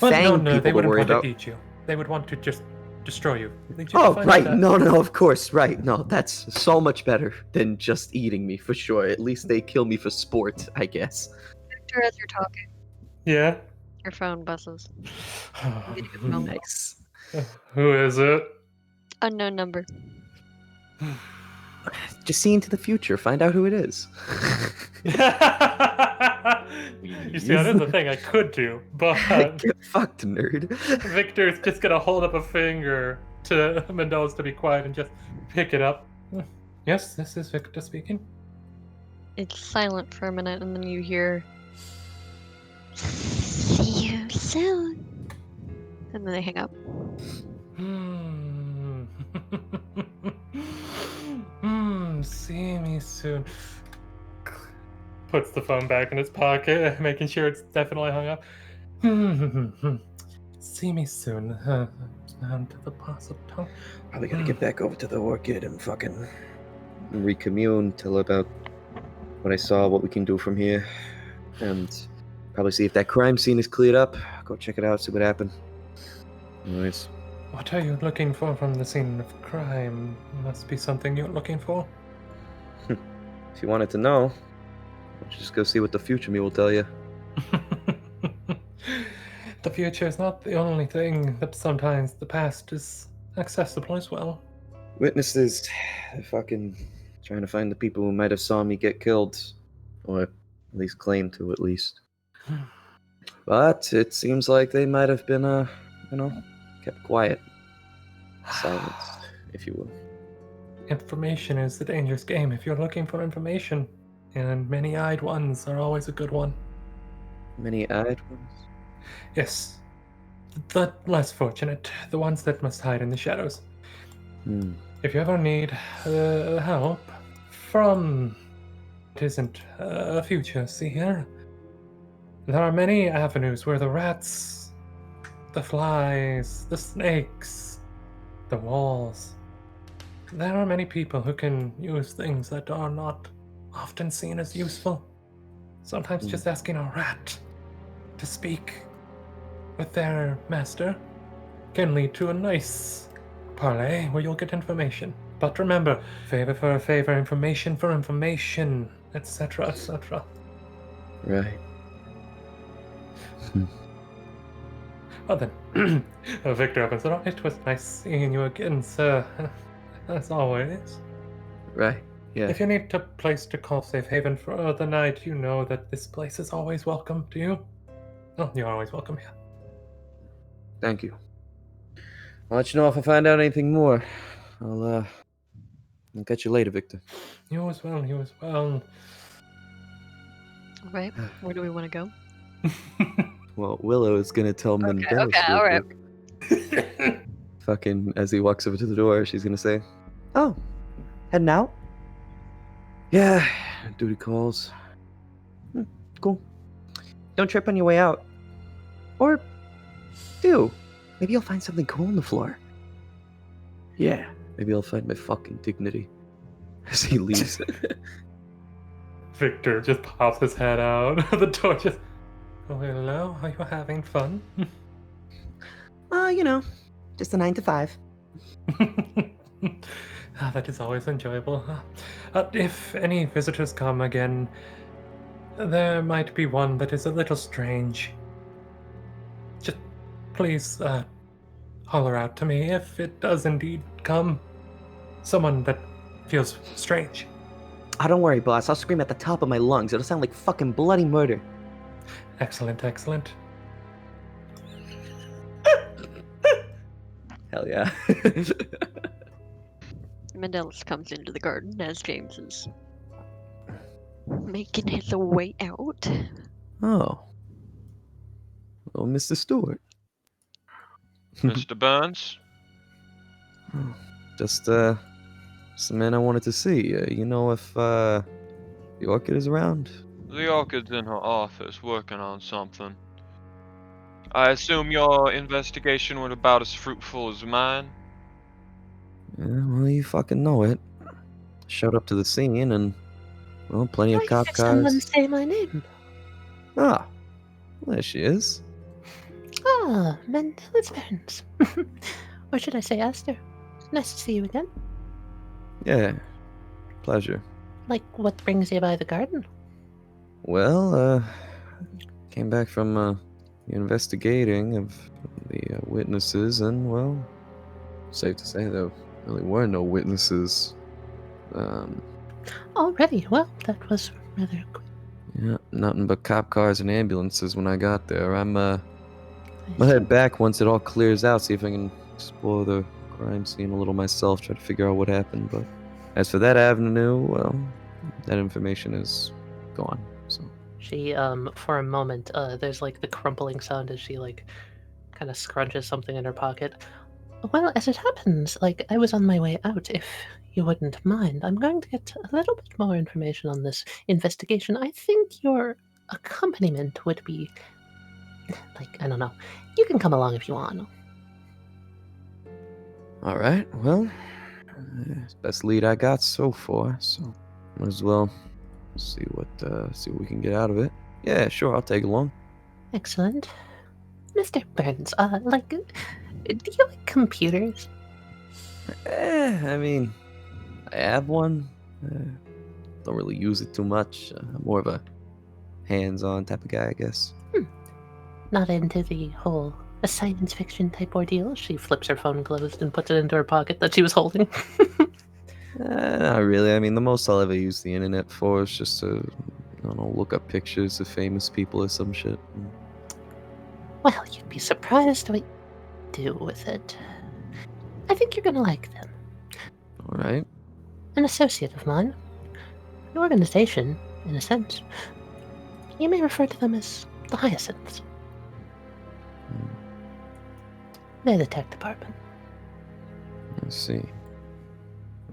Well, fang no, they people to wouldn't worry want about. to eat you. They would want to just destroy you. Did you Oh, find right. out that? No, of course. Right. No, that's so much better than just eating me, for sure. At least they kill me for sport, I guess. Victor, as you're talking, Yeah. your phone buzzes. I'm getting a phone call. Nice. Who is it? Unknown number. Just see into the future. Find out who it is. You see, that is a thing I could do, but Get fucked, nerd. Victor's just gonna hold up a finger to Mendeles to be quiet and just pick it up. Yes, this is Victor speaking. It's silent for a minute, and then you hear, "See you soon," and then they hang up. See me soon. Puts the phone back in his pocket, making sure it's definitely hung up. See me soon. Down to the possible. Probably gotta get back over to the Orchid and fucking recommune, tell her about what I saw, what we can do from here, and probably see if that crime scene is cleared up. Go check it out, see what happened. Anyways, What are you looking for from the scene of crime? Must be something you're looking for. if you wanted to know, just go see what the future me will tell you. The future is not the only thing, that sometimes the past is accessible as well. Witnesses, they're fucking trying to find the people who might have saw me get killed, or at least claim to, at least. But it seems like they might have been, kept quiet. Silenced, if you will. Information is a dangerous game if you're looking for information, and many-eyed ones are always a good one. Many-eyed ones? Yes, the less fortunate, the ones that must hide in the shadows. If you ever need help from it isn't a future seer, there are many avenues where the rats, the flies, the snakes, the walls. There are many people who can use things that are not often seen as useful. Sometimes just asking a rat to speak with their master can lead to a nice parlay where you'll get information. But remember, favor for a favor, information for information, etc., etc. Right. Well then, Victor opens it up. It was nice seeing you again, sir. As always. Right. Yeah. If you need a place to call safe haven for the night, you know that this place is always welcome to you. Oh, you're always welcome here. Thank you. I'll let you know if I find out anything more. I'll catch you later, Victor. You as well, you as well. Alright, where do we want to go? Well, Willow is gonna tell Mendeles okay, real alright. quick. Fucking, as he walks over to the door, she's gonna say, "Oh, heading out? Yeah, duty calls. Cool. Don't trip on your way out. Or do. Maybe you'll find something cool on the floor. Yeah, maybe I'll find my fucking dignity." As he leaves. Victor just pops his head out of the door. Just, oh, hello, are you having fun? Just a 9 to 5. That is always enjoyable. If any visitors come again, there might be one that is a little strange. Just please holler out to me if it does indeed come. Someone that feels strange. Oh, don't worry, boss. I'll scream at the top of my lungs. It'll sound like fucking bloody murder. Excellent, excellent. Hell yeah. Mendeles comes into the garden as James is making his way out. Oh. Oh, Mr. Stewart. Mr. Burns? Just the man I wanted to see. You know if The Orchid is around? The Orchid's in her office working on something. I assume your investigation was about as fruitful as mine? Yeah, well, you fucking know it. Showed up to the scene and, well, plenty I of cop hear someone cars. say my name. Ah, there she is. Ah, Mendeles parents. Or should I say Esther? Nice to see you again. Yeah, pleasure. Like, what brings you by the garden? Well, came back from investigating of the witnesses, and well, safe to say there really were no witnesses. Um, Already? Well, that was rather quick. yeah, nothing but cop cars and ambulances when I got there. I'm I gonna see. head back once it all clears out, see if I can explore the crime scene a little myself, try to figure out what happened. But as for that avenue, well, that information is gone. So. She, for a moment, there's like the crumpling sound as she, like, kind of scrunches something in her pocket. Well, as it happens, like, I was on my way out, if you wouldn't mind. I'm going to get a little bit more information on this investigation. I think your accompaniment would be, like, I don't know. You can come along if you want. All right. Well, it's best lead I got so far. So might as well see what we can get out of it. Yeah, sure. I'll take along. Excellent. Mr. Burns, like, do you like computers? I mean, I have one. Don't really use it too much. I'm more of a hands-on type of guy, I guess. Not into the whole a science fiction type ordeal? She flips her phone closed and puts it into her pocket that she was holding. Not really. I mean, the most I'll ever use the internet for is just to, I don't know, look up pictures of famous people or some shit. Well, you'd be surprised what you do with it. I think you're gonna like them. All right. An associate of mine. An organization, in a sense. You may refer to them as the Hyacinths. Hmm, They're the tech department. I see.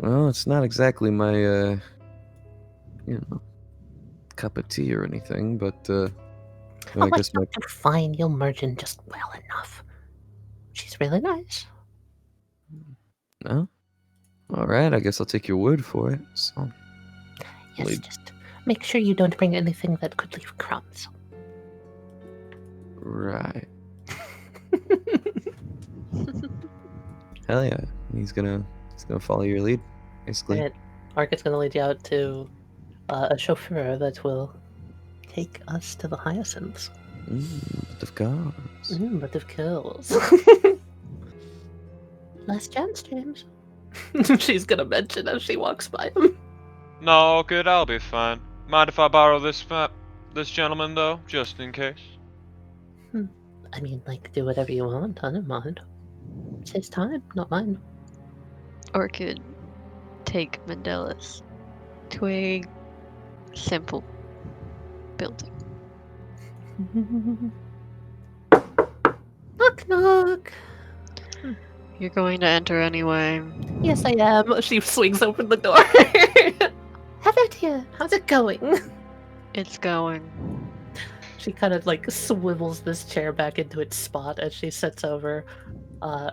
Well, it's not exactly my, cup of tea or anything, but, Oh, I guess you'll my. do fine. You'll merge in just well enough. She's really nice. No? All right, I guess I'll take your word for it. So, Yes, lead. just make sure you don't bring anything that could leave crumbs. Right. Hell yeah. He's gonna follow your lead, basically. Alright, Ark is gonna lead you out to a chauffeur that will take us to the Hyacinths. But of course. But of course. Last chance, James. She's gonna mention as she walks by him. No, good, I'll be fine. Mind if I borrow this map? This gentleman, though, just in case? I mean, like, do whatever you want. I don't mind. It's his time, not mine. Orchid, take Mendeles to a simple building. Knock, knock. You're going to enter anyway. Yes, I am. She swings open the door. Hello, dear. How's it going? It's going. She kind of like swivels this chair back into its spot as she sits over,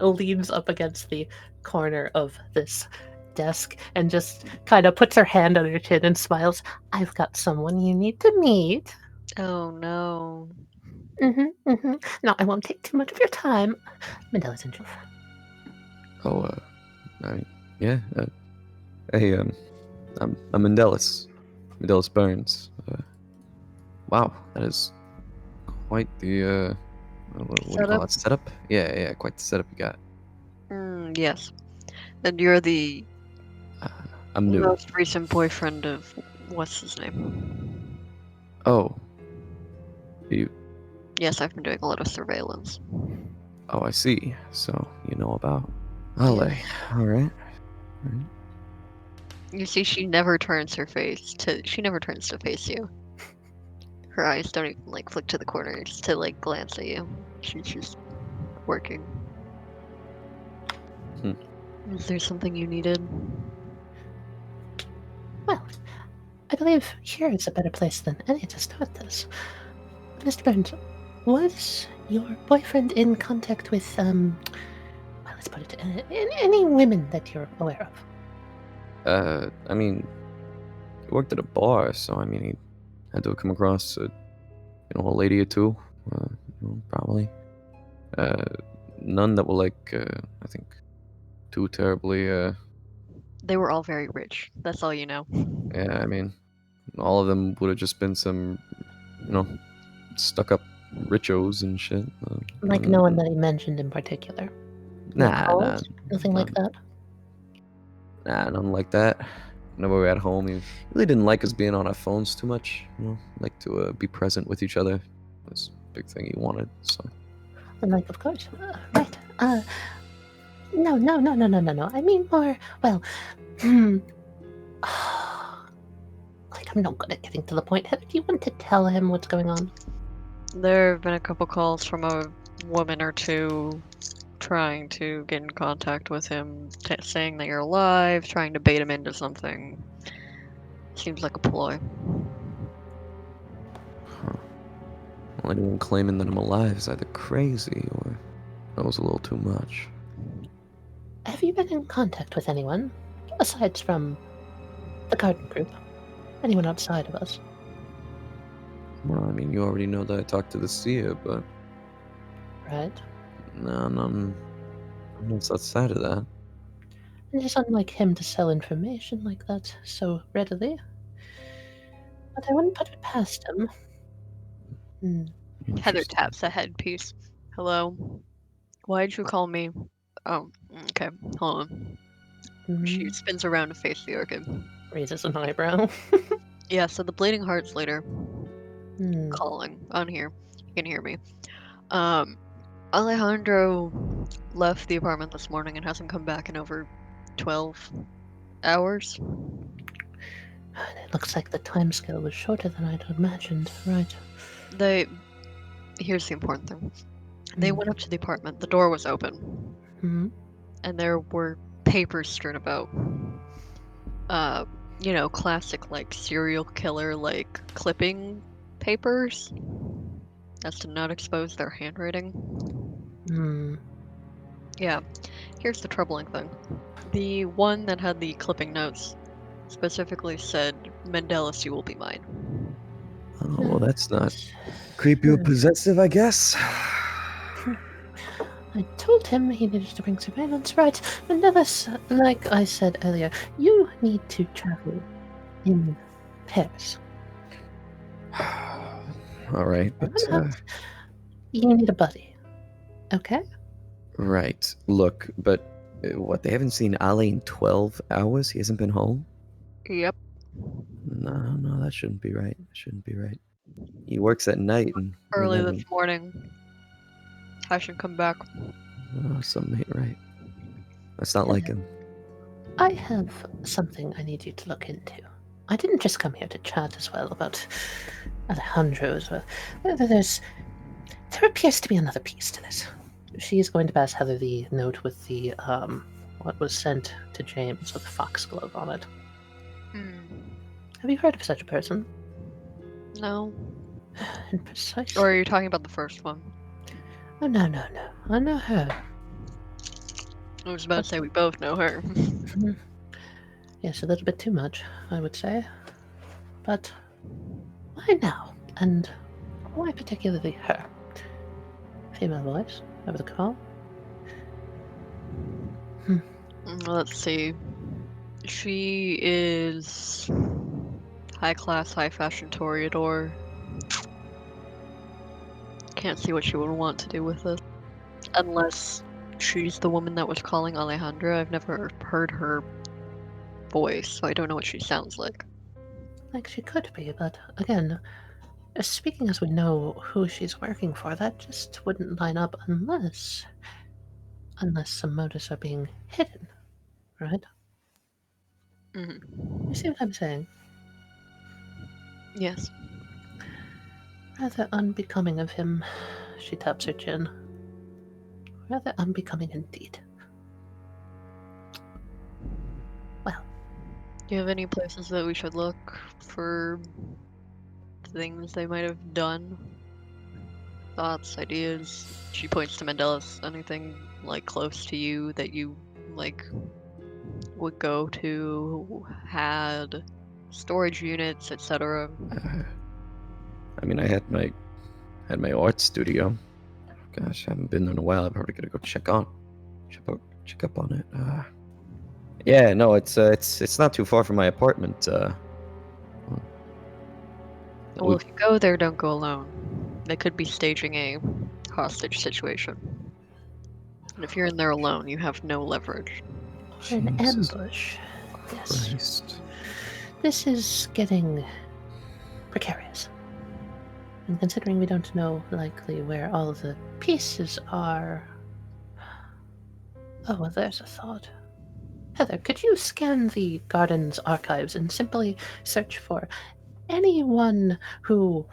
leans up against the corner of this desk, and just kind of puts her hand on her chin and smiles. I've got someone you need to meet. Oh no. No, I won't take too much of your time. Mendeles and Jove. Oh, yeah. Hey, I'm Mendeles. Mendeles Burns. Wow, that is quite the, what do you call Setup? it? Setup? Yeah, quite the setup you got. Yes. And you're the I'm new. most recent boyfriend of what's his name? Oh. You. Yes, I've been doing a lot of surveillance. Oh, I see. So, you know about Ale. Yeah. All right. You see, she never turns to face you. Her eyes don't even like flick to the corners to like glance at you. She's just working. Is there something you needed? Well, I believe here is a better place than any to start this. Mr. Burns, was your boyfriend in contact with, well, let's put it, any women that you're aware of? I mean, he worked at a bar, so I mean, he had to have come across a lady or two, probably. None that were like, I think, too terribly, They were all very rich. That's all you know. yeah, I mean, all of them would have just been some, stuck-up richos and shit. Like no one that he mentioned in particular? No Nah, calls? Nothing like that? Nothing like that. Whenever we were at home, he really didn't like us being on our phones too much. Like to be present with each other. That's a big thing he wanted. So And like, of course. Right. No. I mean more, well, like, I'm not good at getting to the point. Heather, do you want to tell him what's going on? There have been a couple calls from a woman or two trying to get in contact with him, saying that you're alive, trying to bait him into something. Seems like a ploy. well, anyone claiming that I'm alive is either crazy or knows a little too much. Have you been in contact with anyone, aside from the garden group? Anyone outside of us? Well, I mean, you already know that I talked to the seer, but Right? no, none else outside of that. And it's unlike him to sell information like that so readily. But I wouldn't put it past him. Heather Interesting. taps a headpiece. Hello? Why'd you call me? Oh, okay. Hold on. She spins around to face the Orchid. Raises an eyebrow. Yeah, so the Bleeding Hearts leader Hmm. calling on here. You can hear me. Alejandro left the apartment this morning and hasn't come back in over 12 hours. It looks like the timescale was shorter than I'd imagined. Right. Here's the important thing. They went up to the apartment. The door was open. Hmm. And there were papers strewn about. Classic, like, serial killer, like, clipping papers. As to not expose their handwriting. Hmm. Yeah. Here's the troubling thing. The one that had the clipping notes specifically said, Mendeles, you will be mine. Oh, well, that's not creepy or possessive, I guess. I told him he needed to bring surveillance, right? And Mendeles, like I said earlier, you need to travel in pairs. All right, but You need a buddy. Okay? right. Look, but what? They haven't seen Ale in 12 hours. He hasn't been home. Yep. No, that shouldn't be right. That shouldn't be right. He works at night and we Early never. this morning. I should come back. Oh, something ain't right. That's not like him. I have something I need you to look into. I didn't just come here to chat as well about Alejandro as well. There appears to be another piece to this. She is going to pass Heather the note with the what was sent to James with the foxglove on it. Have you heard of such a person? No. And precisely. Or are you talking about the first one? Oh, no. I know her. I was about to say we both know her. Yes, a little bit too much, I would say. But why now? And why particularly her? Female voice, over the call. Let's see. She is high class, high fashion toreador. Can't see what she would want to do with it. Unless she's the woman that was calling Alejandra. I've never heard her voice, so I don't know what she sounds like. Like she could be, but again, speaking as we know who she's working for, that just wouldn't line up unless some motives are being hidden, right? You see what I'm saying? Yes. Rather unbecoming of him. She taps her chin. Rather unbecoming indeed. Well. Do you have any places that we should look for things they might have done? Thoughts, ideas? She points to Mendeles. Anything like close to you that you like would go to, had storage units, etc. I mean, I had my art studio. Gosh, I haven't been there in a while. I'm probably gonna go check up on it. Yeah, no, it's not too far from my apartment. Well, if you go there, don't go alone. They could be staging a hostage situation. And if you're in there alone, you have no leverage. Or an Jesus ambush. Yes. Christ. This is getting precarious. And considering we don't know likely where all the pieces are. Oh, well, there's a thought. Heather, could you scan the garden's archives and simply search for anyone who.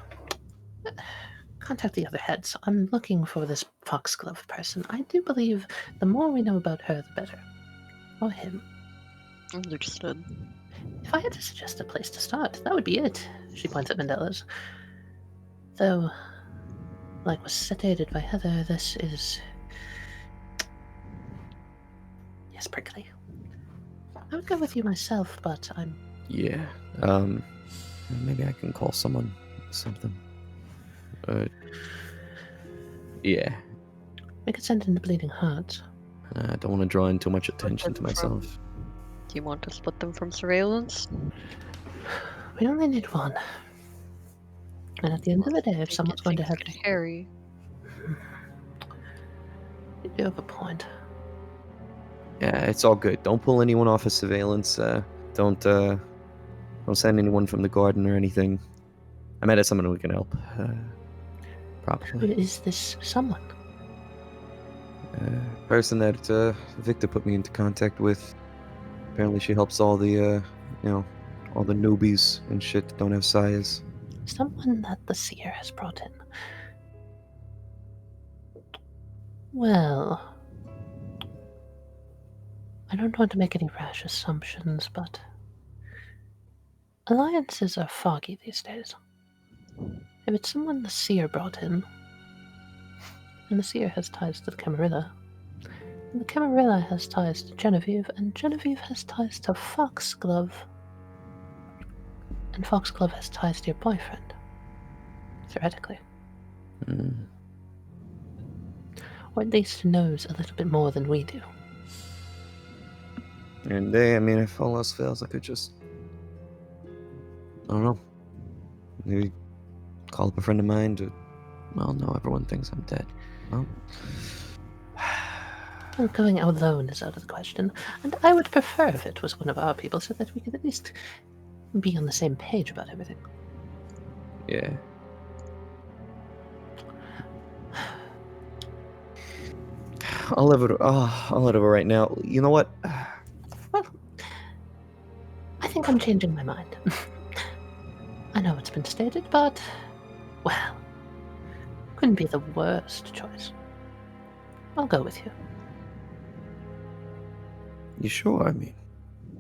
Contact the other heads. I'm looking for this foxglove person. I do believe the more we know about her, the better. Or him. Understood. If I had to suggest a place to start, that would be it. She points at Mendeles. Though, like was stated by Heather, this is. Yes, prickly. I would go with you myself, but I'm. Yeah. Maybe I can call something. Yeah. We could send in the Bleeding Heart. I don't want to draw in too much attention to them from- myself. Do you want to split them from surveillance? We only need one. And at the end of the day, if someone's going to have. Get hairy. You do have a point. Yeah, it's all good. Don't pull anyone off of surveillance. Don't send anyone from the garden or anything. I met someone who can help. Who Probably. is this someone? Person that Victor put me into contact with. Apparently, she helps all the all the newbies and shit that don't have sires. Someone that the seer has brought in. Well, I don't want to make any rash assumptions, but alliances are foggy these days. If it's someone the seer brought in, and the seer has ties to the Camarilla, and the Camarilla has ties to Genevieve, and Genevieve has ties to Foxglove, and Foxglove has ties to your boyfriend. Theoretically. Mm. Or at least knows a little bit more than we do. And I mean, if all else fails, I could just, I don't know, maybe call up a friend of mine to, well, no, everyone thinks I'm dead. Well, Well, going out alone is out of the question, and I would prefer if it was one of our people so that we could at least be on the same page about everything. yeah. I'll let it right now. You know what? Well, I think I'm changing my mind. I know it's been stated, but, well, couldn't be the worst choice. I'll go with you. You sure? I mean,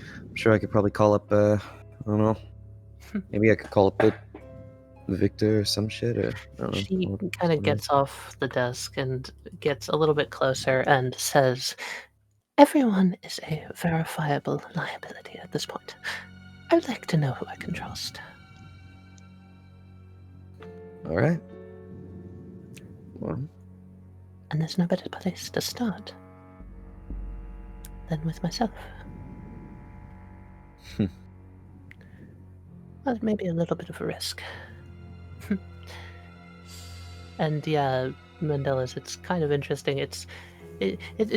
I'm sure I could probably call up, I don't know. Maybe I could call up the Victor or some shit, or I don't know. She Call up kind of someone gets off the desk and gets a little bit closer and says, "Everyone is a verifiable liability at this point. I would like to know who I can trust." else. All right. Well, And there's no better place to start than with myself. Well, it may be a little bit of a risk. And yeah, Mendeles, it's kind of interesting. It's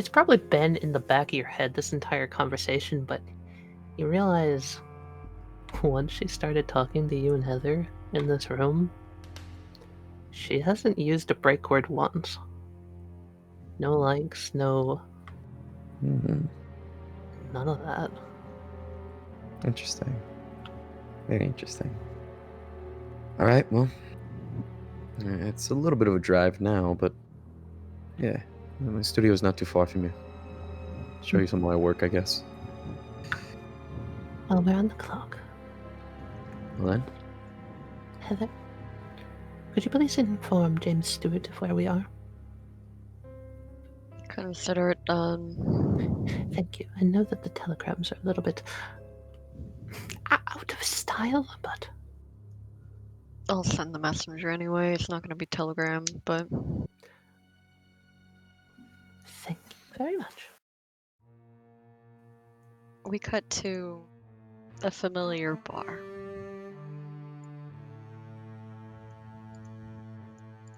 probably been in the back of your head this entire conversation, but you realize once she started talking to you and Heather in this room, she hasn't used a break word once. No likes, no mhm. none of that. Interesting. Very interesting. All right, well, it's a little bit of a drive now, but yeah, my studio's not too far from you. Show you some of my work, I guess. Well, we're on the clock. Well then, Heather, could you please inform James Stewart of where we are? Consider it done. Thank you. I know that the telegrams are a little bit out of style, but I'll send the messenger anyway. It's not going to be telegram, but thank you very much. we cut to a familiar bar.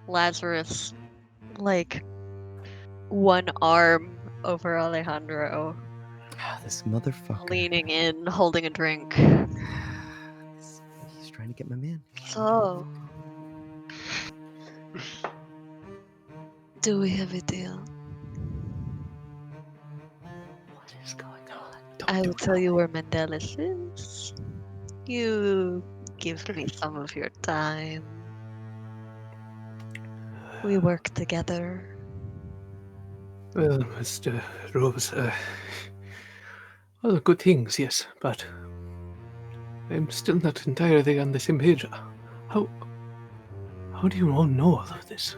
Lazarus, like, one arm over Alejandro, this motherfucker. leaning in, holding a drink. He's trying to get my man. So, do we have a deal? What is going on? I will tell you where Mendeles is. You give me some of your time. We work together. Well, Mr. Rose, well, good things, yes, but I'm still not entirely on the same page. How do you all know all of this?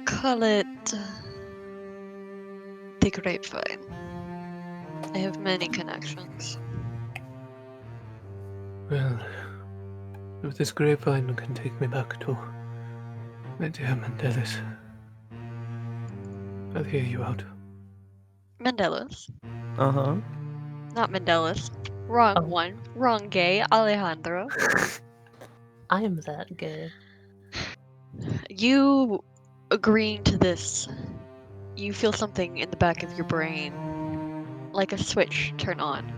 Call it the grapevine. I have many connections. Well, if this grapevine can take me back to my dear Mendeles, I'll hear you out. Mendeles. Uh-huh. Not Mendeles. Wrong Oh. one. Wrong gay. Alejandro. I am that gay. You agreeing to this, you feel something in the back of your brain, like a switch turn on,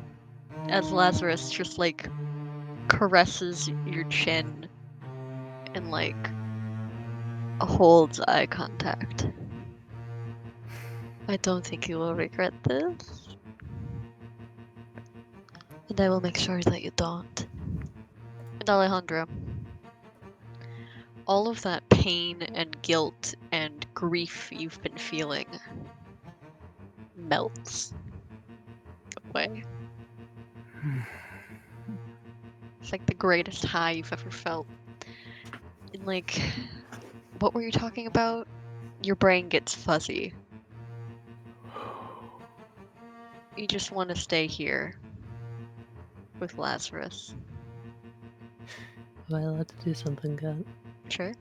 as Lazarus just like caresses your chin and like holds eye contact. I don't think you will regret this. And I will make sure that you don't. And Alejandro, all of that pain and guilt and grief you've been feeling melts away. It's like the greatest high you've ever felt. And like, what were you talking about? Your brain gets fuzzy. You just want to stay here with Lazarus. Am I allowed to do something, Kat? Sure.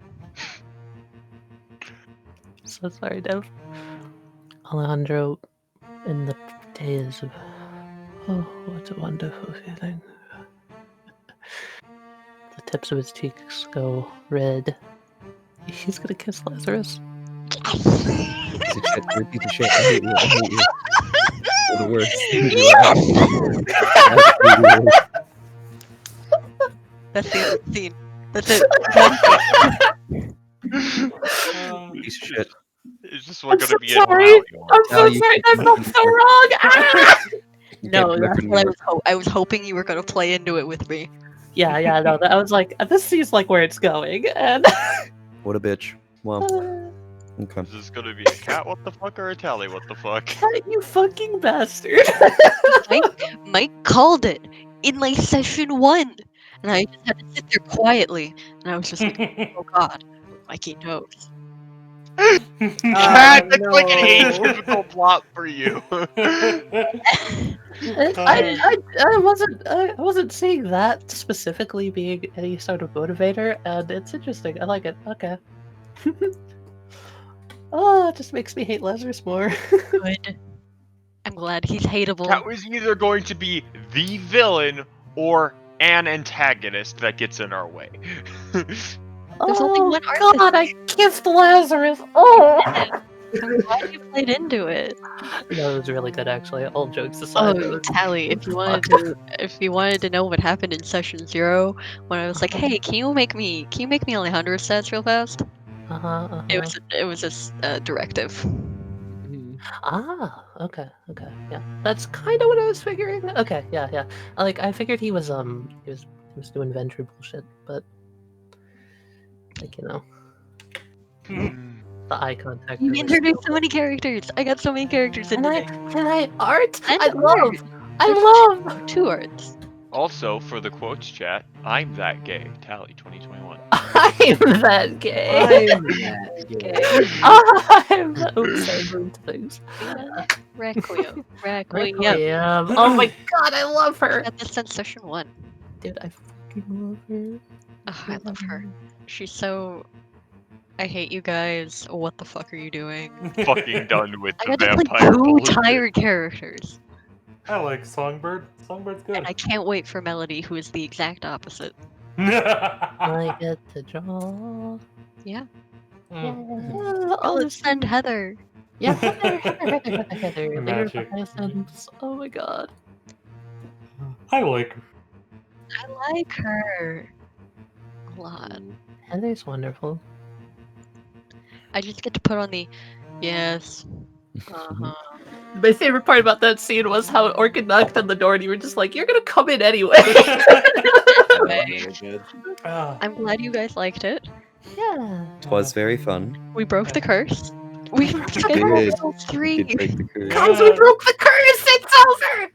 So sorry, Dev. Alejandro, in the days of... Oh, what a wonderful feeling. The tips of his cheeks go red. He's gonna kiss Lazarus. Piece of shit. You're a piece of shit. I hate you. I hate you. You're the worst. You're absolutely the worst. That's the end of the scene. That's it. Piece of shit. It's just what I'm gonna so be sorry. it. I'm so you sorry. can't- I felt so wrong. Ah! You No, can't that's rip what anymore. I was hoping you were gonna play into it with me. Yeah, no. I was like, this seems like where it's going, and What a bitch. Well, okay. Is this gonna be a cat what the fuck or a tally what the fuck? Kat, you fucking bastard. Mike called it in like session 1, and I just had to sit there quietly, and I was just like, oh god, Mikey knows. Cat, that's like an no. atypical plot for you. I wasn't seeing that specifically being any sort of motivator, and it's interesting. I like it. Okay. Oh, it just makes me hate Lazarus more. Good. I'm glad he's hateable. Cat was either going to be the villain or an antagonist that gets in our way. There's only one arc Oh God, I kissed Lazarus. Oh. I'm glad you played into it. No, it was really good actually. All jokes aside. it Oh, was- Tally, if you wanted to know what happened in session 0, when I was like, hey, can you make me Alejandro stats real fast? Uh-huh. It was a directive. Ah, okay, yeah. That's kind of what I was figuring. Okay, yeah. I figured he was doing Venture bullshit, but like the eye contact. You really introduced sold so many characters. I got so many characters in Can today. I art? And I I love. 2 words. Also, for the quotes chat, I'm that gay. Tally 2021. I'm that gay. I'm that gay. I'm that. Oops, I moved things. Requiem. Requiem. Requiem. Oh my god, I love her. Got this since session 1. Dude, I fucking love her. Oh, I love her. She's so. I hate you guys. What the fuck are you doing? Fucking done with I the got to play vampire 2 bullshit. tired characters. I like Songbird. Songbir's good. And I can't wait for Melody, who is the exact opposite. I get to draw. Yeah. Mm. Yeah, Oh, all let's this. send Heather. Yeah, Heather. They're Magic. hyacinths. Oh my god. I like her. I like her a lot. Heather's wonderful. I just get to put on the yes. Uh-huh. My favorite part about that scene was how Orchid knocked on the door and you were just like, you're gonna come in anyway. Okay. Very good. Ah, I'm glad you guys liked it. Yeah. Twas very fun. We broke the curse. We did. finished level We 3. did break the curse. Guys, we broke the curse! It's over!